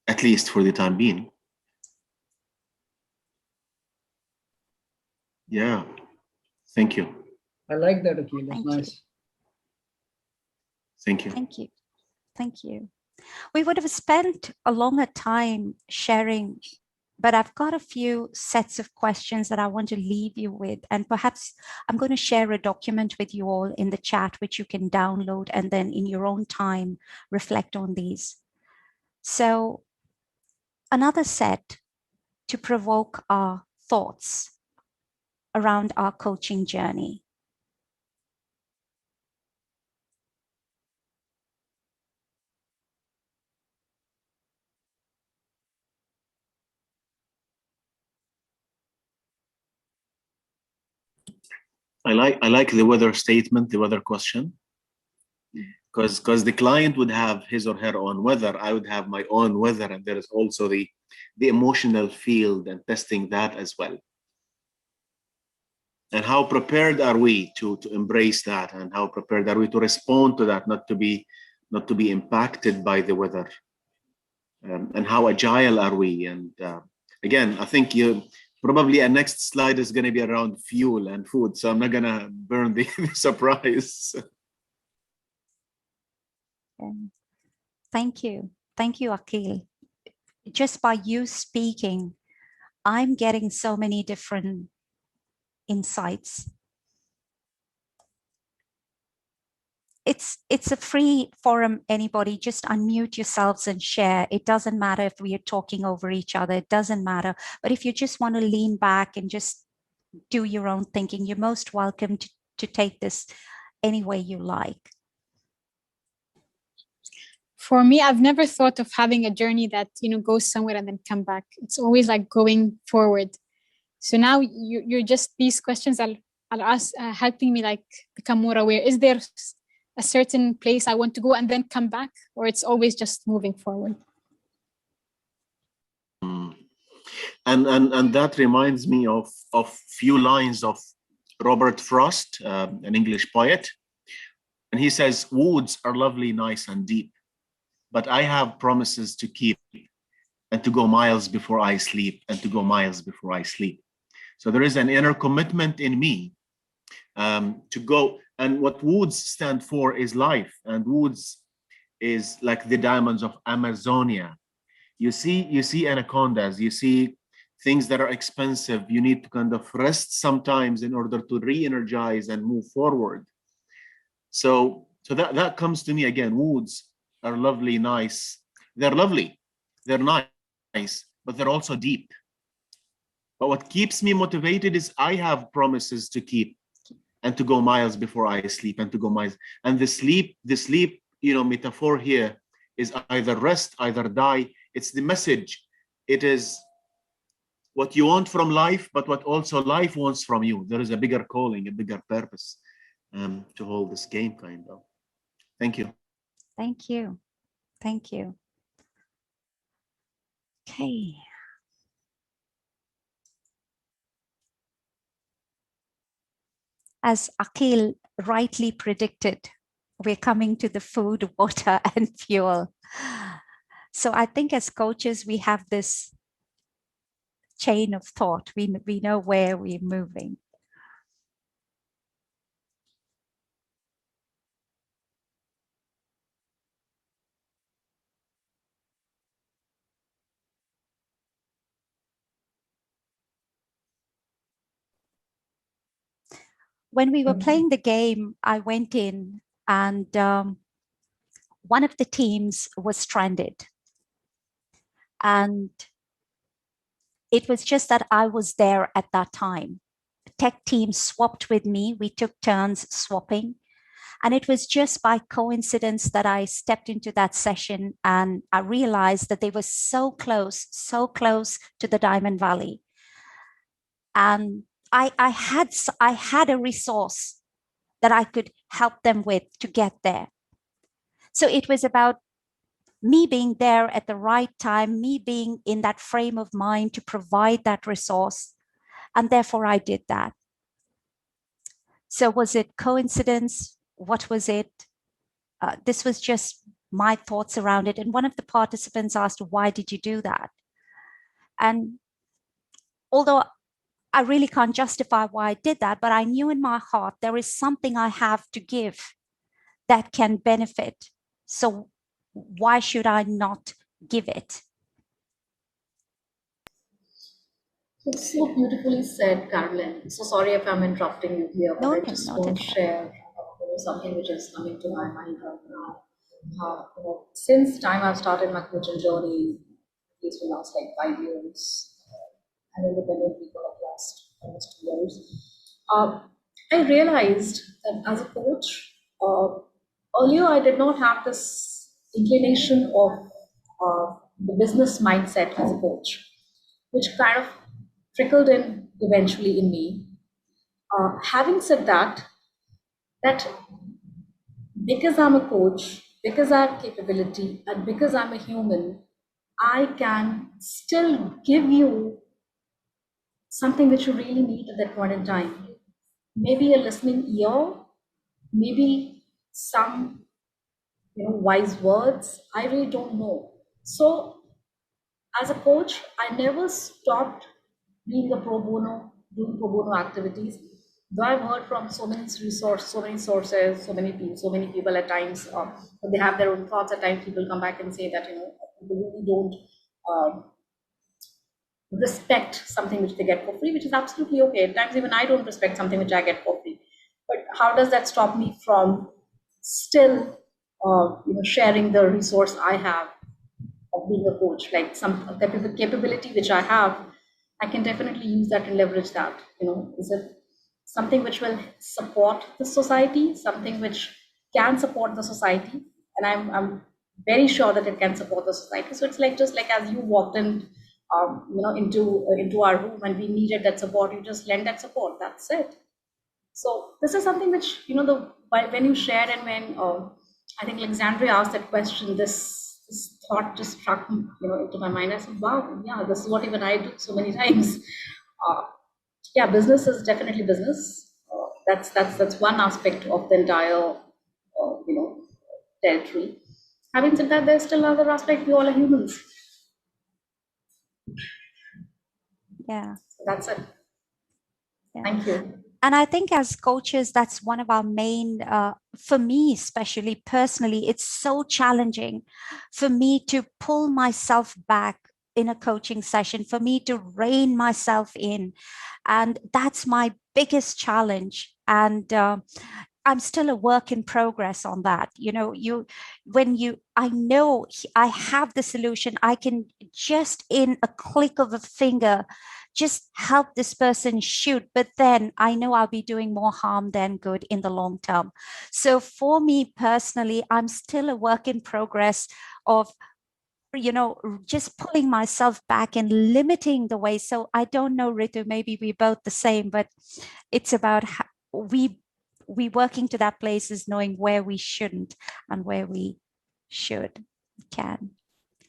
at least for the time being. Yeah, thank you. I like that, Akhil. That's nice. Thank you. Thank you. Thank you. We would have spent a longer time sharing, but I've got a few sets of questions that I want to leave you with. And perhaps I'm going to share a document with you all in the chat, which you can download and then in your own time reflect on these. So another set to provoke our thoughts around our coaching journey. I like the weather statement, the weather question, because the client would have his or her own weather. I would have my own weather, and there is also the emotional field and testing that as well. And how prepared are we to embrace that, and how prepared are we to respond to that, not to be impacted by the weather, and how agile are we? And again, I think probably a next slide is going to be around fuel and food, so I'm not going to burn the surprise. Thank you. Thank you, Akhil. Just by you speaking, I'm getting so many different insights. It's a free forum. Anybody just unmute yourselves and share. It doesn't matter if we are talking over each other. It doesn't matter. But if you just want to lean back and just do your own thinking, you're most welcome to take this any way you like. For me, I've never thought of having a journey that, goes somewhere and then come back. It's always like going forward. So now you're just, these questions are helping me like become more aware. Is there a certain place I want to go and then come back, or it's always just moving forward? And that reminds me of few lines of Robert Frost, an English poet. And he says, "Woods are lovely, nice and deep, but I have promises to keep, and to go miles before I sleep, and to go miles before I sleep." So there is an inner commitment in me to go. And what woods stand for is life. And woods is like the diamonds of Amazonia. You see anacondas, you see things that are expensive. You need to kind of rest sometimes in order to re-energize and move forward. So that comes to me again. Woods are lovely, nice. They're lovely, they're nice, but they're also deep. But what keeps me motivated is I have promises to keep, and to go miles before I sleep, and to go miles. And the sleep, metaphor here is either rest, either die. It's the message. It is what you want from life, but what also life wants from you. There is a bigger calling, a bigger purpose to hold this game, kind of. Thank you. Thank you. Thank you. Okay. As Akhil rightly predicted, we're coming to the food, water, and fuel. So I think as coaches, we have this chain of thought. We know where we're moving. When we were playing the game, I went in and one of the teams was stranded. And it was just that I was there at that time. The tech team swapped with me. We took turns swapping. And it was just by coincidence that I stepped into that session and I realized that they were so close to the Diamond Valley. And I had a resource that I could help them with to get there. So it was about me being there at the right time, me being in that frame of mind to provide that resource. And therefore I did that. So was it coincidence? What was it? This was just my thoughts around it. And one of the participants asked, why did you do that? And although I really can't justify why I did that, but I knew in my heart there is something I have to give that can benefit. So why should I not give it? It's so beautifully said, Carolann. So sorry if I'm interrupting you here, but I just want to share something which is coming to my mind right now. Since time I've started my coaching journey, at least for the last like 5 years, and independently for the last almost 2 years, I realized that as a coach, earlier I did not have this inclination of the business mindset as a coach, which kind of trickled in eventually in me. Having said that, that because I'm a coach, because I have capability, and because I'm a human, I can still give you something which you really need at that point in time. Maybe a listening ear, maybe some wise words. I really don't know. So as a coach, I never stopped being a pro bono, doing pro bono activities. Though I've heard from so many sources, so many people at times, they have their own thoughts. At times, people come back and say that people really don't respect something which they get for free, which is absolutely okay. At times, even I don't respect something which I get for free. But how does that stop me from still, sharing the resource I have of being a coach? Like some capability which I have, I can definitely use that and leverage that. Is it something which will support the society, something which can support the society? And I'm very sure that it can support the society. So it's like just like as you walked in, into our room and we needed that support, you just lend that support. That's it. So this is something which when you shared and when I think Alexandria asked that question, this thought just struck into my mind. I said, wow, yeah, this is what even I do so many times. Yeah, business is definitely business. That's one aspect of the entire territory. Having said that, there's still another aspect. We all are humans. Yeah. So that's it. Yeah. Thank you. And I think as coaches, that's one of our main, for me, especially personally, it's so challenging for me to pull myself back in a coaching session, for me to rein myself in. And that's my biggest challenge. And I'm still a work in progress on that. I know I have the solution, I can just in a click of a finger just help this person shoot, but then I know I'll be doing more harm than good in the long term. So for me personally, I'm still a work in progress of just pulling myself back and limiting the way. So I don't know, Ritu, maybe we're both the same, but it's about how we working to that place is knowing where we shouldn't and where we can.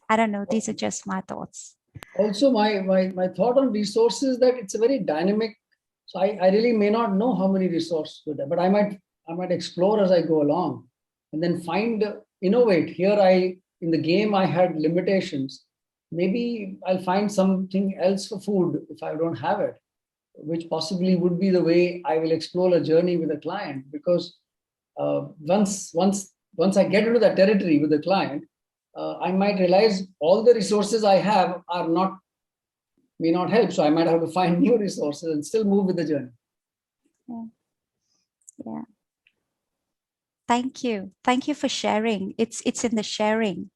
I don't know, these are just my thoughts. Also, my thought on resources is that it's a very dynamic. So I really may not know how many resources are there, but I might explore as I go along, and then innovate. Here in the game I had limitations. Maybe I'll find something else for food if I don't have it, which possibly would be the way I will explore a journey with a client. Because once I get into that territory with the client, I might realize all the resources I have may not help. So I might have to find new resources and still move with the journey. Yeah. Thank you. Thank you for sharing. It's in the sharing.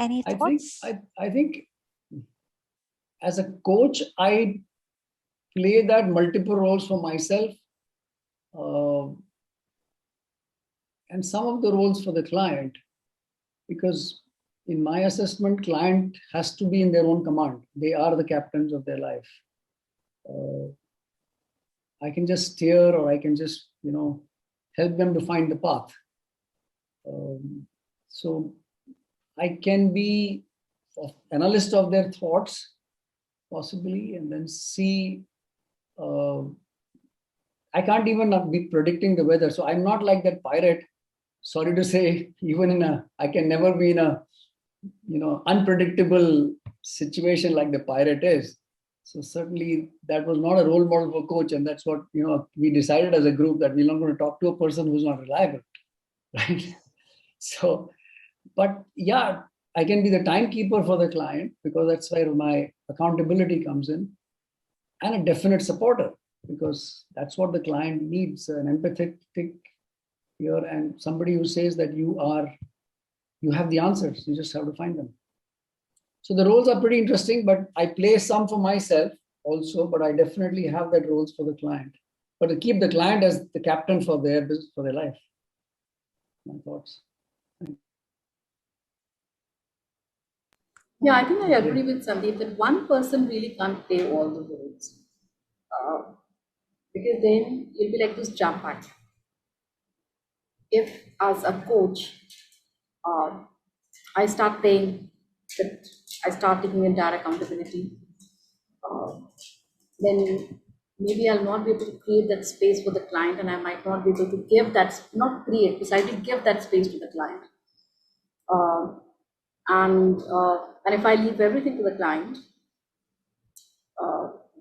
Any I thoughts? think as a coach, I play that multiple roles for myself, and some of the roles for the client, because in my assessment, client has to be in their own command. They are the captains of their life. I can just steer, or I can just, help them to find the path. So I can be an analyst of their thoughts, possibly, and then see. I can't even be predicting the weather. So I'm not like that pirate. Sorry to say, I can never be in a, unpredictable situation like the pirate is. So certainly that was not a role model for coach. And that's what, we decided as a group, that we're not going to talk to a person who's not reliable. Right. So, but yeah, I can be the timekeeper for the client, because that's where my accountability comes in, and a definite supporter, because that's what the client needs, an empathetic ear and somebody who says that you have the answers, you just have to find them. So the roles are pretty interesting, but I play some for myself also, but I definitely have that roles for the client, but to keep the client as the captain for their business, for their life. My thoughts. Yeah, I think I agree with Sandeep that one person really can't play all the roles, because then you'll be like this jump act. If as a coach, I start playing that, I start taking entire accountability, then maybe I'll not be able to create that space for the client, and I might not be able to give that, not create, precisely give that space to the client. And if I leave everything to the client,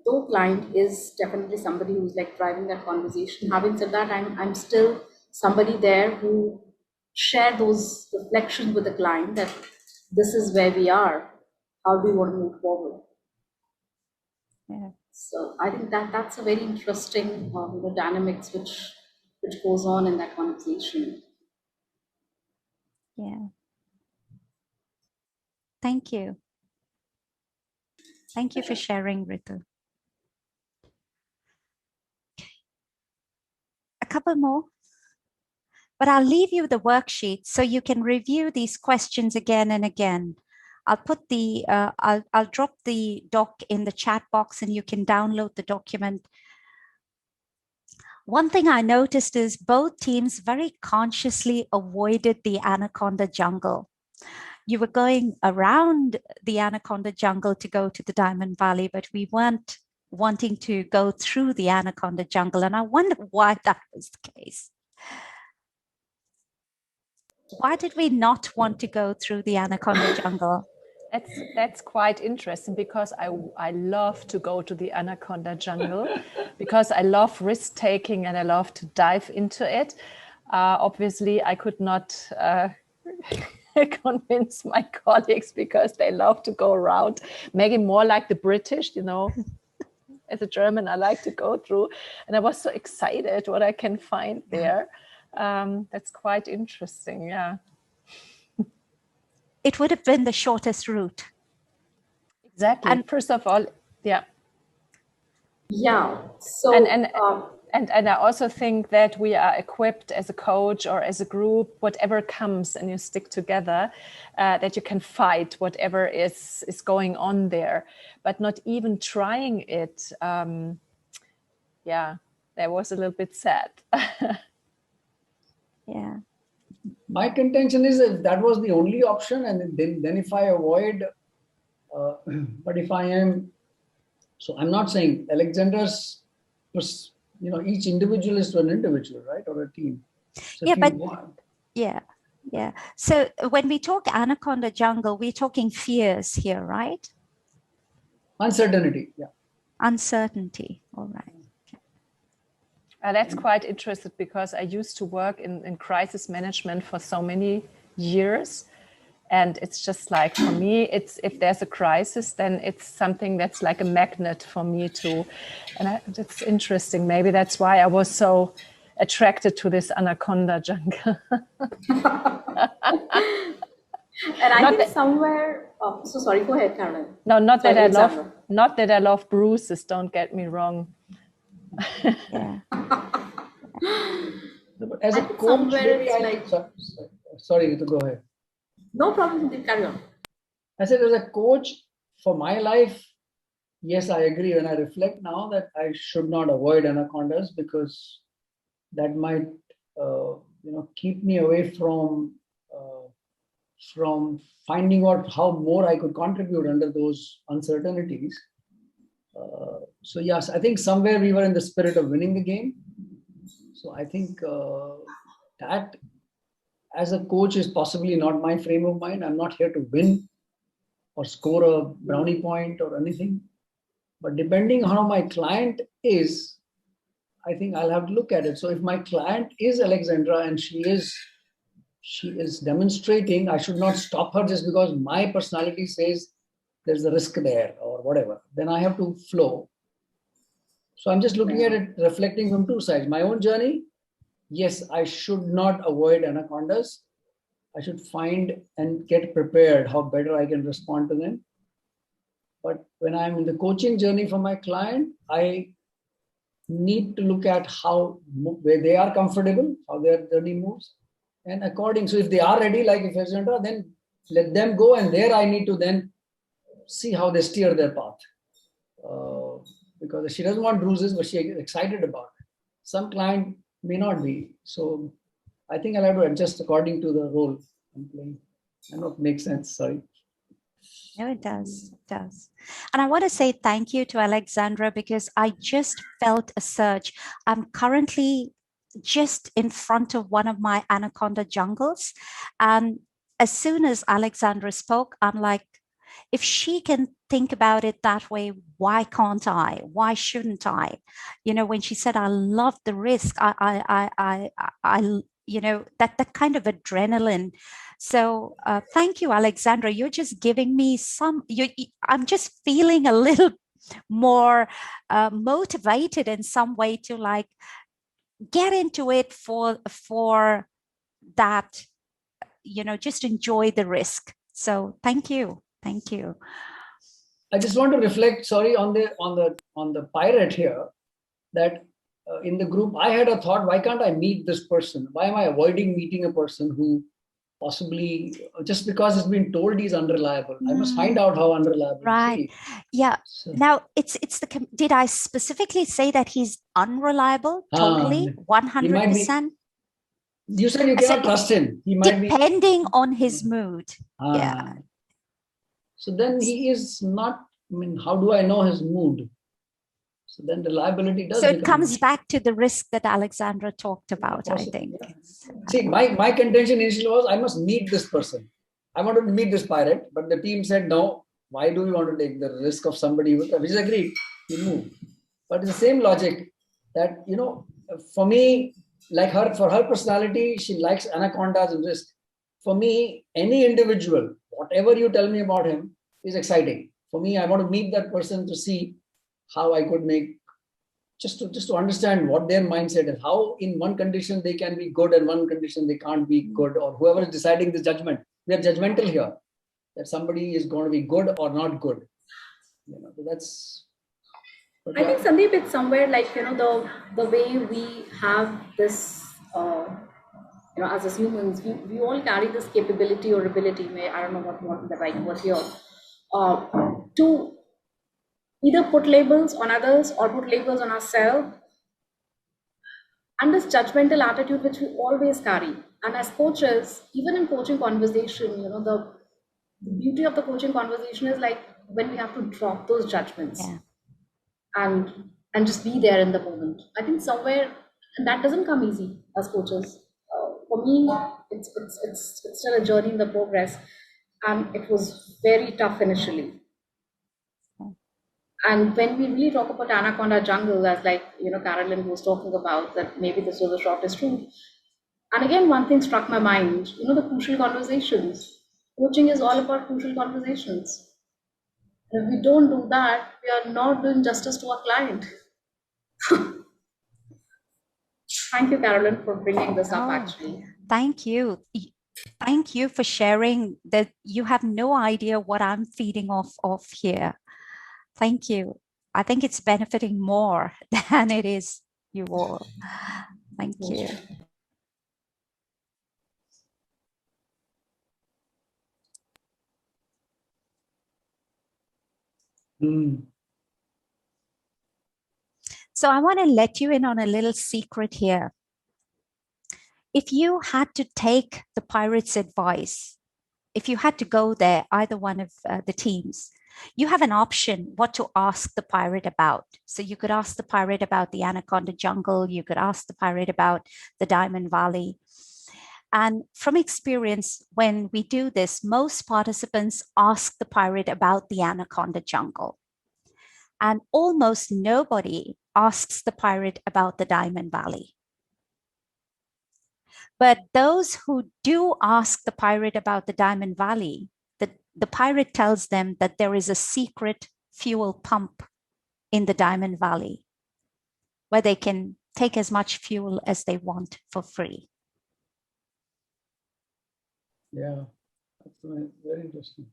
though client is definitely somebody who's like driving that conversation. Having said that, I'm still somebody there who share those reflections with the client, that this is where we are, how do we want to move forward. Yeah. So I think that's a very interesting dynamics which goes on in that conversation. Yeah. Thank you. Thank you for sharing, Ritu. A couple more, but I'll leave you the worksheet so you can review these questions again and again. I'll put the, I'll drop the doc in the chat box and you can download the document. One thing I noticed is both teams very consciously avoided the anaconda jungle. You were going around the anaconda jungle to go to the Diamond Valley, but we weren't wanting to go through the anaconda jungle. And I wonder why that was the case. Why did we not want to go through the anaconda jungle? That's quite interesting, because I love to go to the anaconda jungle because I love risk taking and I love to dive into it. Obviously, I could not convince my colleagues because they love to go around, make it more like the British, As a German, I like to go through, and I was so excited what I can find there. That's quite interesting, yeah. It would have been the shortest route. Exactly. And first of all, yeah. Yeah. So and I also think that we are equipped as a coach or as a group, whatever comes and you stick together, that you can fight whatever is going on there. But not even trying it, yeah, that was a little bit sad. Yeah. My contention is that that was the only option, and then if I avoid, but if I am, so I'm not saying Alexander's, each individual is to an individual, right, or a team. So yeah, but yeah. So when we talk anaconda jungle, we're talking fears here, right? Uncertainty, yeah. Uncertainty, all right. That's quite interesting, because I used to work in crisis management for so many years. And it's just like, for me, if there's a crisis, then it's something that's like a magnet for me too. And it's interesting. Maybe that's why I was so attracted to this anaconda jungle. And I Not think that- somewhere, so sorry, go ahead, Carolann. No, not that Sorry, I love, Alexandra. not that I love bruises. Don't get me wrong. Yeah. No, but as I a think coach, somewhere maybe it's I like, sorry to go ahead. no problem, Sandeep, carry on. I said, as a coach for my life, yes, I agree. When I reflect now that I should not avoid anacondas because that might, keep me away from finding out how more I could contribute under those uncertainties. So yes, I think somewhere we were in the spirit of winning the game. So I think that as a coach is possibly not my frame of mind. I'm not here to win or score a brownie point or anything. But depending on how my client is, I think I'll have to look at it. So if my client is Alexandra and she is demonstrating, I should not stop her just because my personality says there's a risk there or whatever. Then I have to flow. So I'm just looking at it, reflecting from two sides. My own journey, yes, I should not avoid anacondas. I should find and get prepared how better I can respond to them. But when I'm in the coaching journey for my client, I need to look at where they are comfortable, how their journey moves, and according. So if they are ready, like if Alexandra, then let them go, and there I need to then see how they steer their path. Because she doesn't want bruises, but she's excited about it. Some client may not be. So I think I'll have to adjust according to the role I'm playing. I don't know if it makes sense. Sorry. No, it does. It does. And I want to say thank you to Alexandra because I just felt a surge. I'm currently just in front of one of my anaconda jungles. And as soon as Alexandra spoke, I'm like, if she can think about it that way, why can't I? Why shouldn't I? When she said, I love the risk, that kind of adrenaline. So thank you, Alexandra. You're just giving me I'm just feeling a little more motivated in some way to like get into it for that, just enjoy the risk. So thank you. Thank you. I just want to reflect, sorry, on the pirate here, that in the group, I had a thought, why can't I meet this person? Why am I avoiding meeting a person who possibly, just because it's been told he's unreliable? I must find out how unreliable right. he is. Yeah. So, now did I specifically say that he's unreliable? Totally, 100%? You said you cannot trust him. He might depending on his mood. Yeah. So then he is not, how do I know his mood? So then reliability does. So it comes back to the risk that Alexandra talked about, I think. Yeah. See, my contention initially was I must meet this person. I wanted to meet this pirate, but the team said, no, why do we want to take the risk of somebody which is agreed? We move. But it's the same logic that, for me, like for her personality, she likes anacondas and risk. For me, any individual, whatever you tell me about him is exciting. For me, I want to meet that person to see how I could make, just to understand what their mindset is, how in one condition they can be good and one condition they can't be good, or whoever is deciding the judgment. We are judgmental here, that somebody is going to be good or not good. So that's. I think, Sandeep, it's somewhere like, the way we have this, as humans, we all carry this capability or ability, I don't know what the right word here, to either put labels on others or put labels on ourselves, and this judgmental attitude which we always carry. And as coaches, even in coaching conversation, the beauty of the coaching conversation is like when we have to drop those judgments and just be there in the moment. I think somewhere, and that doesn't come easy as coaches. For me, it's still a journey in the progress, and it was very tough initially. And when we really talk about anaconda jungle, as like Carolann was talking about, that maybe this was the shortest route. And again, one thing struck my mind, the crucial conversations. Coaching is all about crucial conversations. And if we don't do that, we are not doing justice to our client. Thank you, Carolann, for bringing this up, actually. Thank you. Thank you for sharing that. You have no idea what I'm feeding off of here. Thank you. I think it's benefiting more than it is you all. Thank you. So I want to let you in on a little secret here. If you had to take the pirate's advice, if you had to go there, either one of the teams, you have an option what to ask the pirate about. So you could ask the pirate about the Anaconda Jungle. You could ask the pirate about the Diamond Valley. And from experience, when we do this, most participants ask the pirate about the Anaconda Jungle. And almost nobody asks the pirate about the Diamond Valley. But those who do ask the pirate about the Diamond Valley, the pirate tells them that there is a secret fuel pump in the Diamond Valley where they can take as much fuel as they want for free. Yeah, that's very interesting.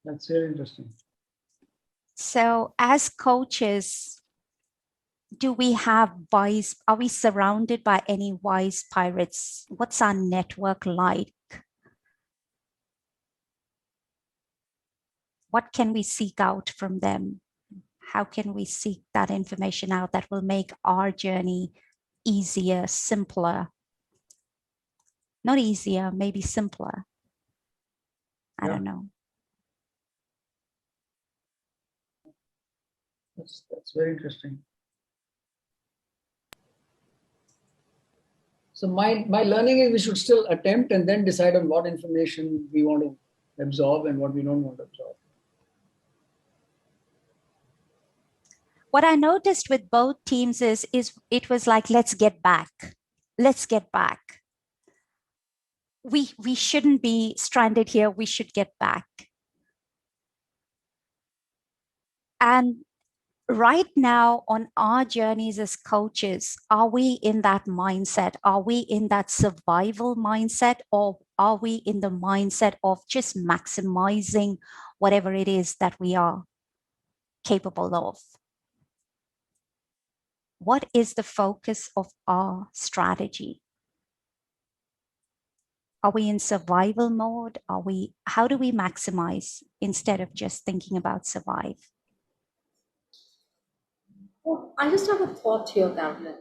That's very interesting. So as coaches, do we have wise, are we surrounded by any wise pirates? What's our network like? What can we seek out from them? How can we seek that information out that will make our journey easier, simpler? Not easier, maybe simpler. I don't know. That's very interesting. So my learning is we should still attempt and then decide on what information we want to absorb and what we don't want to absorb. What I noticed with both teams is it was like, let's get back. Let's get back. We shouldn't be stranded here. We should get back. And right now on our journeys as coaches, are we in that mindset? Are we in that survival mindset, or are we in the mindset of just maximizing whatever it is that we are capable of? What is the focus of our strategy? Are we in survival mode? How do we maximize instead of just thinking about survive? Well, I just have a thought here, Carolann.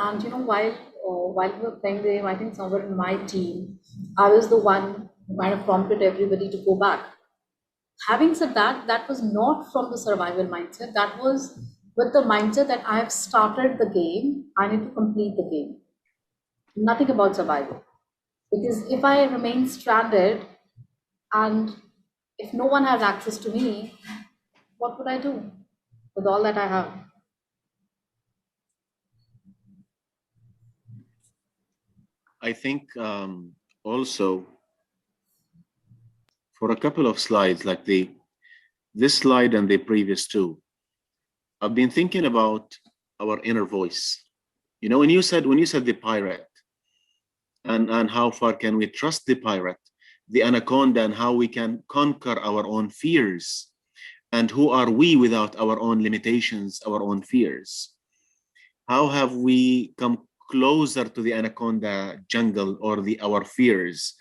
And while we were playing the game, I think somewhere in my team, I was the one who kind of prompted everybody to go back. Having said that, that was not from the survival mindset. That was with the mindset that I have started the game, I need to complete the game. Nothing about survival. Because if I remain stranded and if no one has access to me, what would I do with all that I have? I think also for a couple of slides, like this slide and the previous two, I've been thinking about our inner voice. You know, when you said the pirate, and how far can we trust the pirate, the anaconda, and how we can conquer our own fears, and who are we without our own limitations, our own fears? How have we come closer to the anaconda jungle or our fears,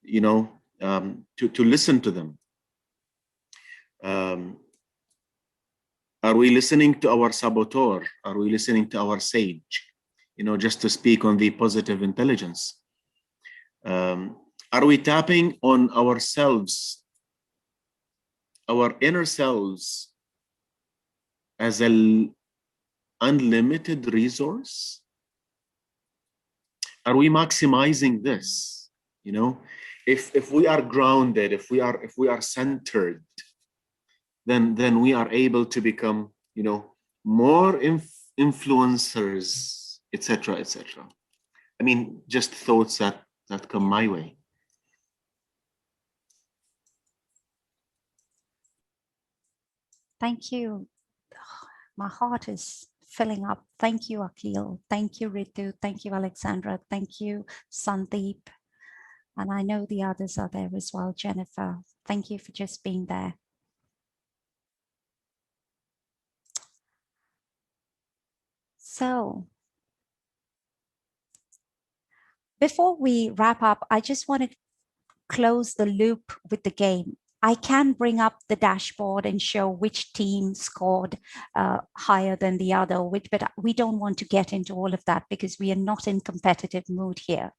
you know, to listen to them? Are we listening to our saboteur? Are we listening to our sage? You know, just to speak on the positive intelligence. Are we tapping on ourselves, our inner selves, as an unlimited resource? Are we maximizing this? You know, if we are grounded, if we are centered, then we are able to become, you know, more influencers, etc., etc. I mean, just thoughts that come my way. Thank you. My heart is filling up. Thank you, Akhil. Thank you, Ritu. Thank you, Alexandra. Thank you, Sandeep. And I know the others are there as well. Jennifer, thank you for just being there. So before we wrap up, I just want to close the loop with the game. I can bring up the dashboard and show which team scored higher than the other, but we don't want to get into all of that because we are not in competitive mood here.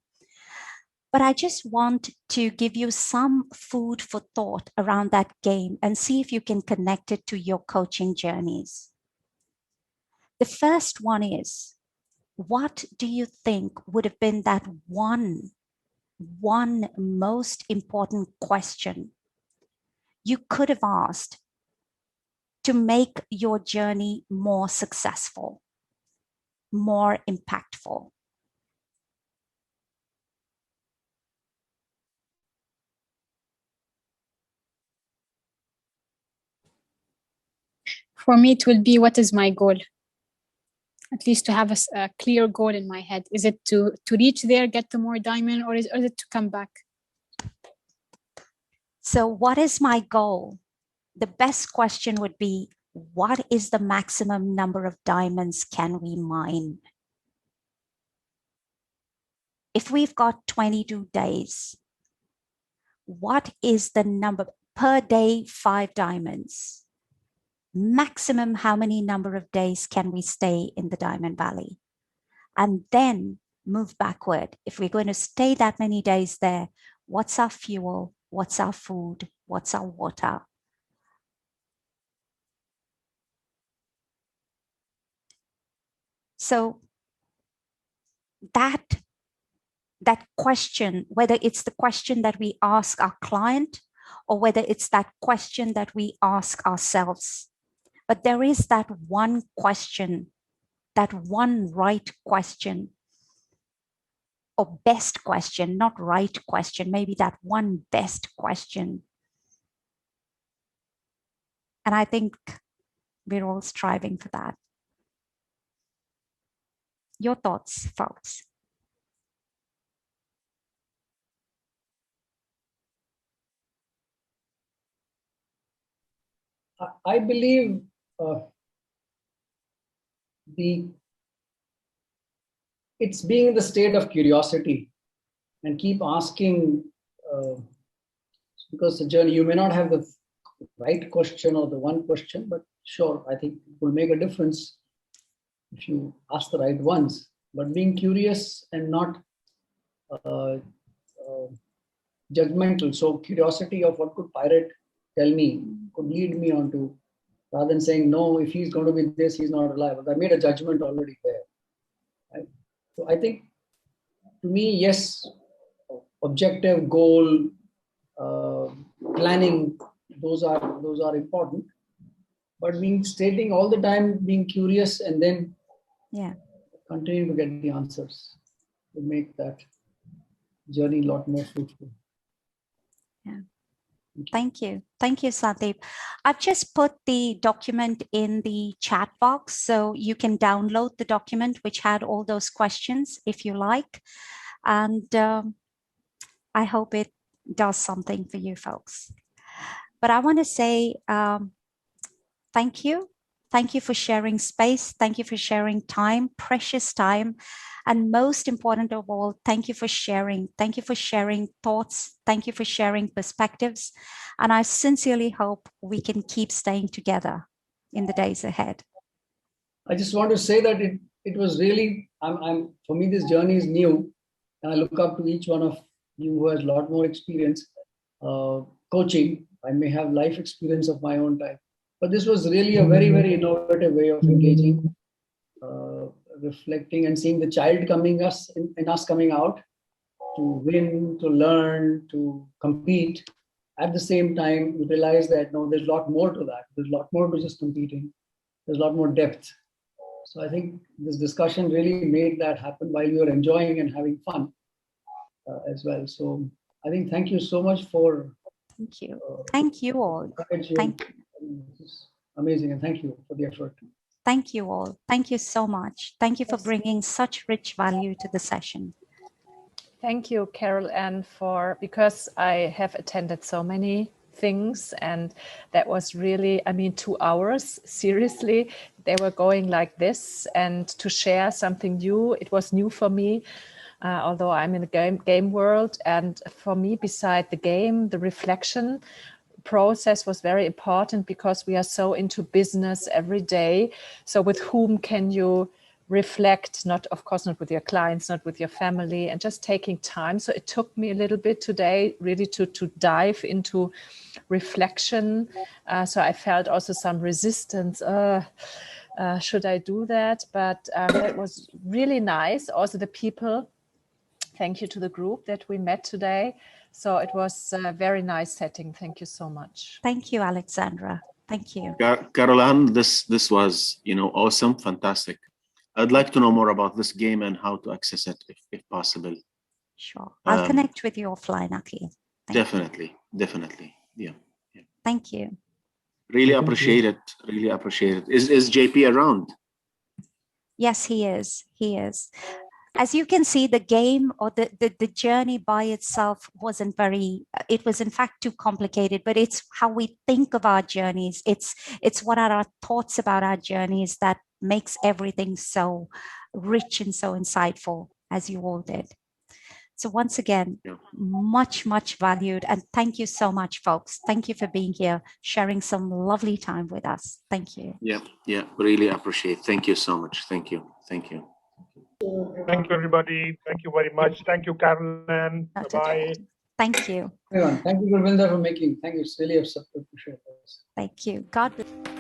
But I just want to give you some food for thought around that game and see if you can connect it to your coaching journeys. The first one is, what do you think would have been that one most important question you could have asked to make your journey more successful, more impactful? For me, it will be, what is my goal? At least to have a clear goal in my head. Is it to reach there, get to more diamond, or is it to come back? So what is my goal? The best question would be, what is the maximum number of diamonds can we mine? If we've got 22 days, what is the number per day? 5 diamonds. Maximum, how many number of days can we stay in the Diamond Valley? And then move backward. If we're going to stay that many days there, what's our fuel? What's our food? What's our water? So that question, whether it's the question that we ask our client or whether it's that question that we ask ourselves, but there is that one question, that one right question, or best question, not right question, maybe that one best question. And I think we're all striving for that. Your thoughts, folks? I believe it's being in the state of curiosity and keep asking, because the journey, you may not have the right question or the one question, but sure, I think it will make a difference if you ask the right ones. But being curious and not judgmental. So curiosity of what could pirate tell me could lead me on to, rather than saying, no, if he's going to be this, he's not reliable. I made a judgment already there. Right? So I think, to me, yes, objective, goal, planning, those are important. But stating all the time, being curious, and then continue to get the answers to make that journey a lot more fruitful. Yeah. Thank you. Thank you, Sandeep. I've just put the document in the chat box, so you can download the document which had all those questions if you like. And I hope it does something for you folks. But I want to say thank you. Thank you for sharing space. Thank you for sharing time, precious time. And most important of all, thank you for sharing. Thank you for sharing thoughts. Thank you for sharing perspectives. And I sincerely hope we can keep staying together in the days ahead. I just want to say that it was really, for me, this journey is new. And I look up to each one of you who has a lot more experience coaching. I may have life experience of my own type. But this was really a very, very innovative way of engaging, reflecting and seeing the child coming in us coming out to win, to learn, to compete. At the same time, we realize that no, there's a lot more to that. There's a lot more to just competing. There's a lot more depth. So I think this discussion really made that happen while we were enjoying and having fun as well. So I think thank you so much for. Thank you. Thank you all. Thank you. This is amazing, and thank you for the effort. Thank you all. Thank you so much. Thank you for bringing such rich value to the session. Thank you, Carolann, because I have attended so many things, and that was really, I mean, 2 hours, seriously, they were going like this, and to share something new, it was new for me, although I'm in the game world, and for me, beside the game, the reflection process was very important, because we are so into business every day. So with whom can you reflect? Not, of course, not with your clients, not with your family, and just taking time. So it took me a little bit today really to dive into reflection. So I felt also some resistance. Should I do that? But that was really nice. Also the people, thank you to the group that we met today. So it was a very nice setting. Thank you so much. Thank you, Alexandra. Thank you. Carolann, this was, awesome, fantastic. I'd like to know more about this game and how to access it, if possible. Sure. I'll connect with you offline, Akil. Definitely. Yeah. Thank you. Really appreciate it. Really appreciate it. Is JP around? Yes, he is. He is. As you can see, the game or the journey by itself wasn't it was in fact too complicated, but it's how we think of our journeys. It's what are our thoughts about our journeys that makes everything so rich and so insightful, as you all did. So once again, much, much valued. And thank you so much, folks. Thank you for being here, sharing some lovely time with us. Thank you. Yeah, really appreciate it. Thank you so much. Thank you. Thank you, everybody. Thank you very much. Thank you, Carolann. Bye-bye. Thank you. Everyone, thank you, Gurvinder, for making. Thank you. It's really appreciate this. Thank you. God bless.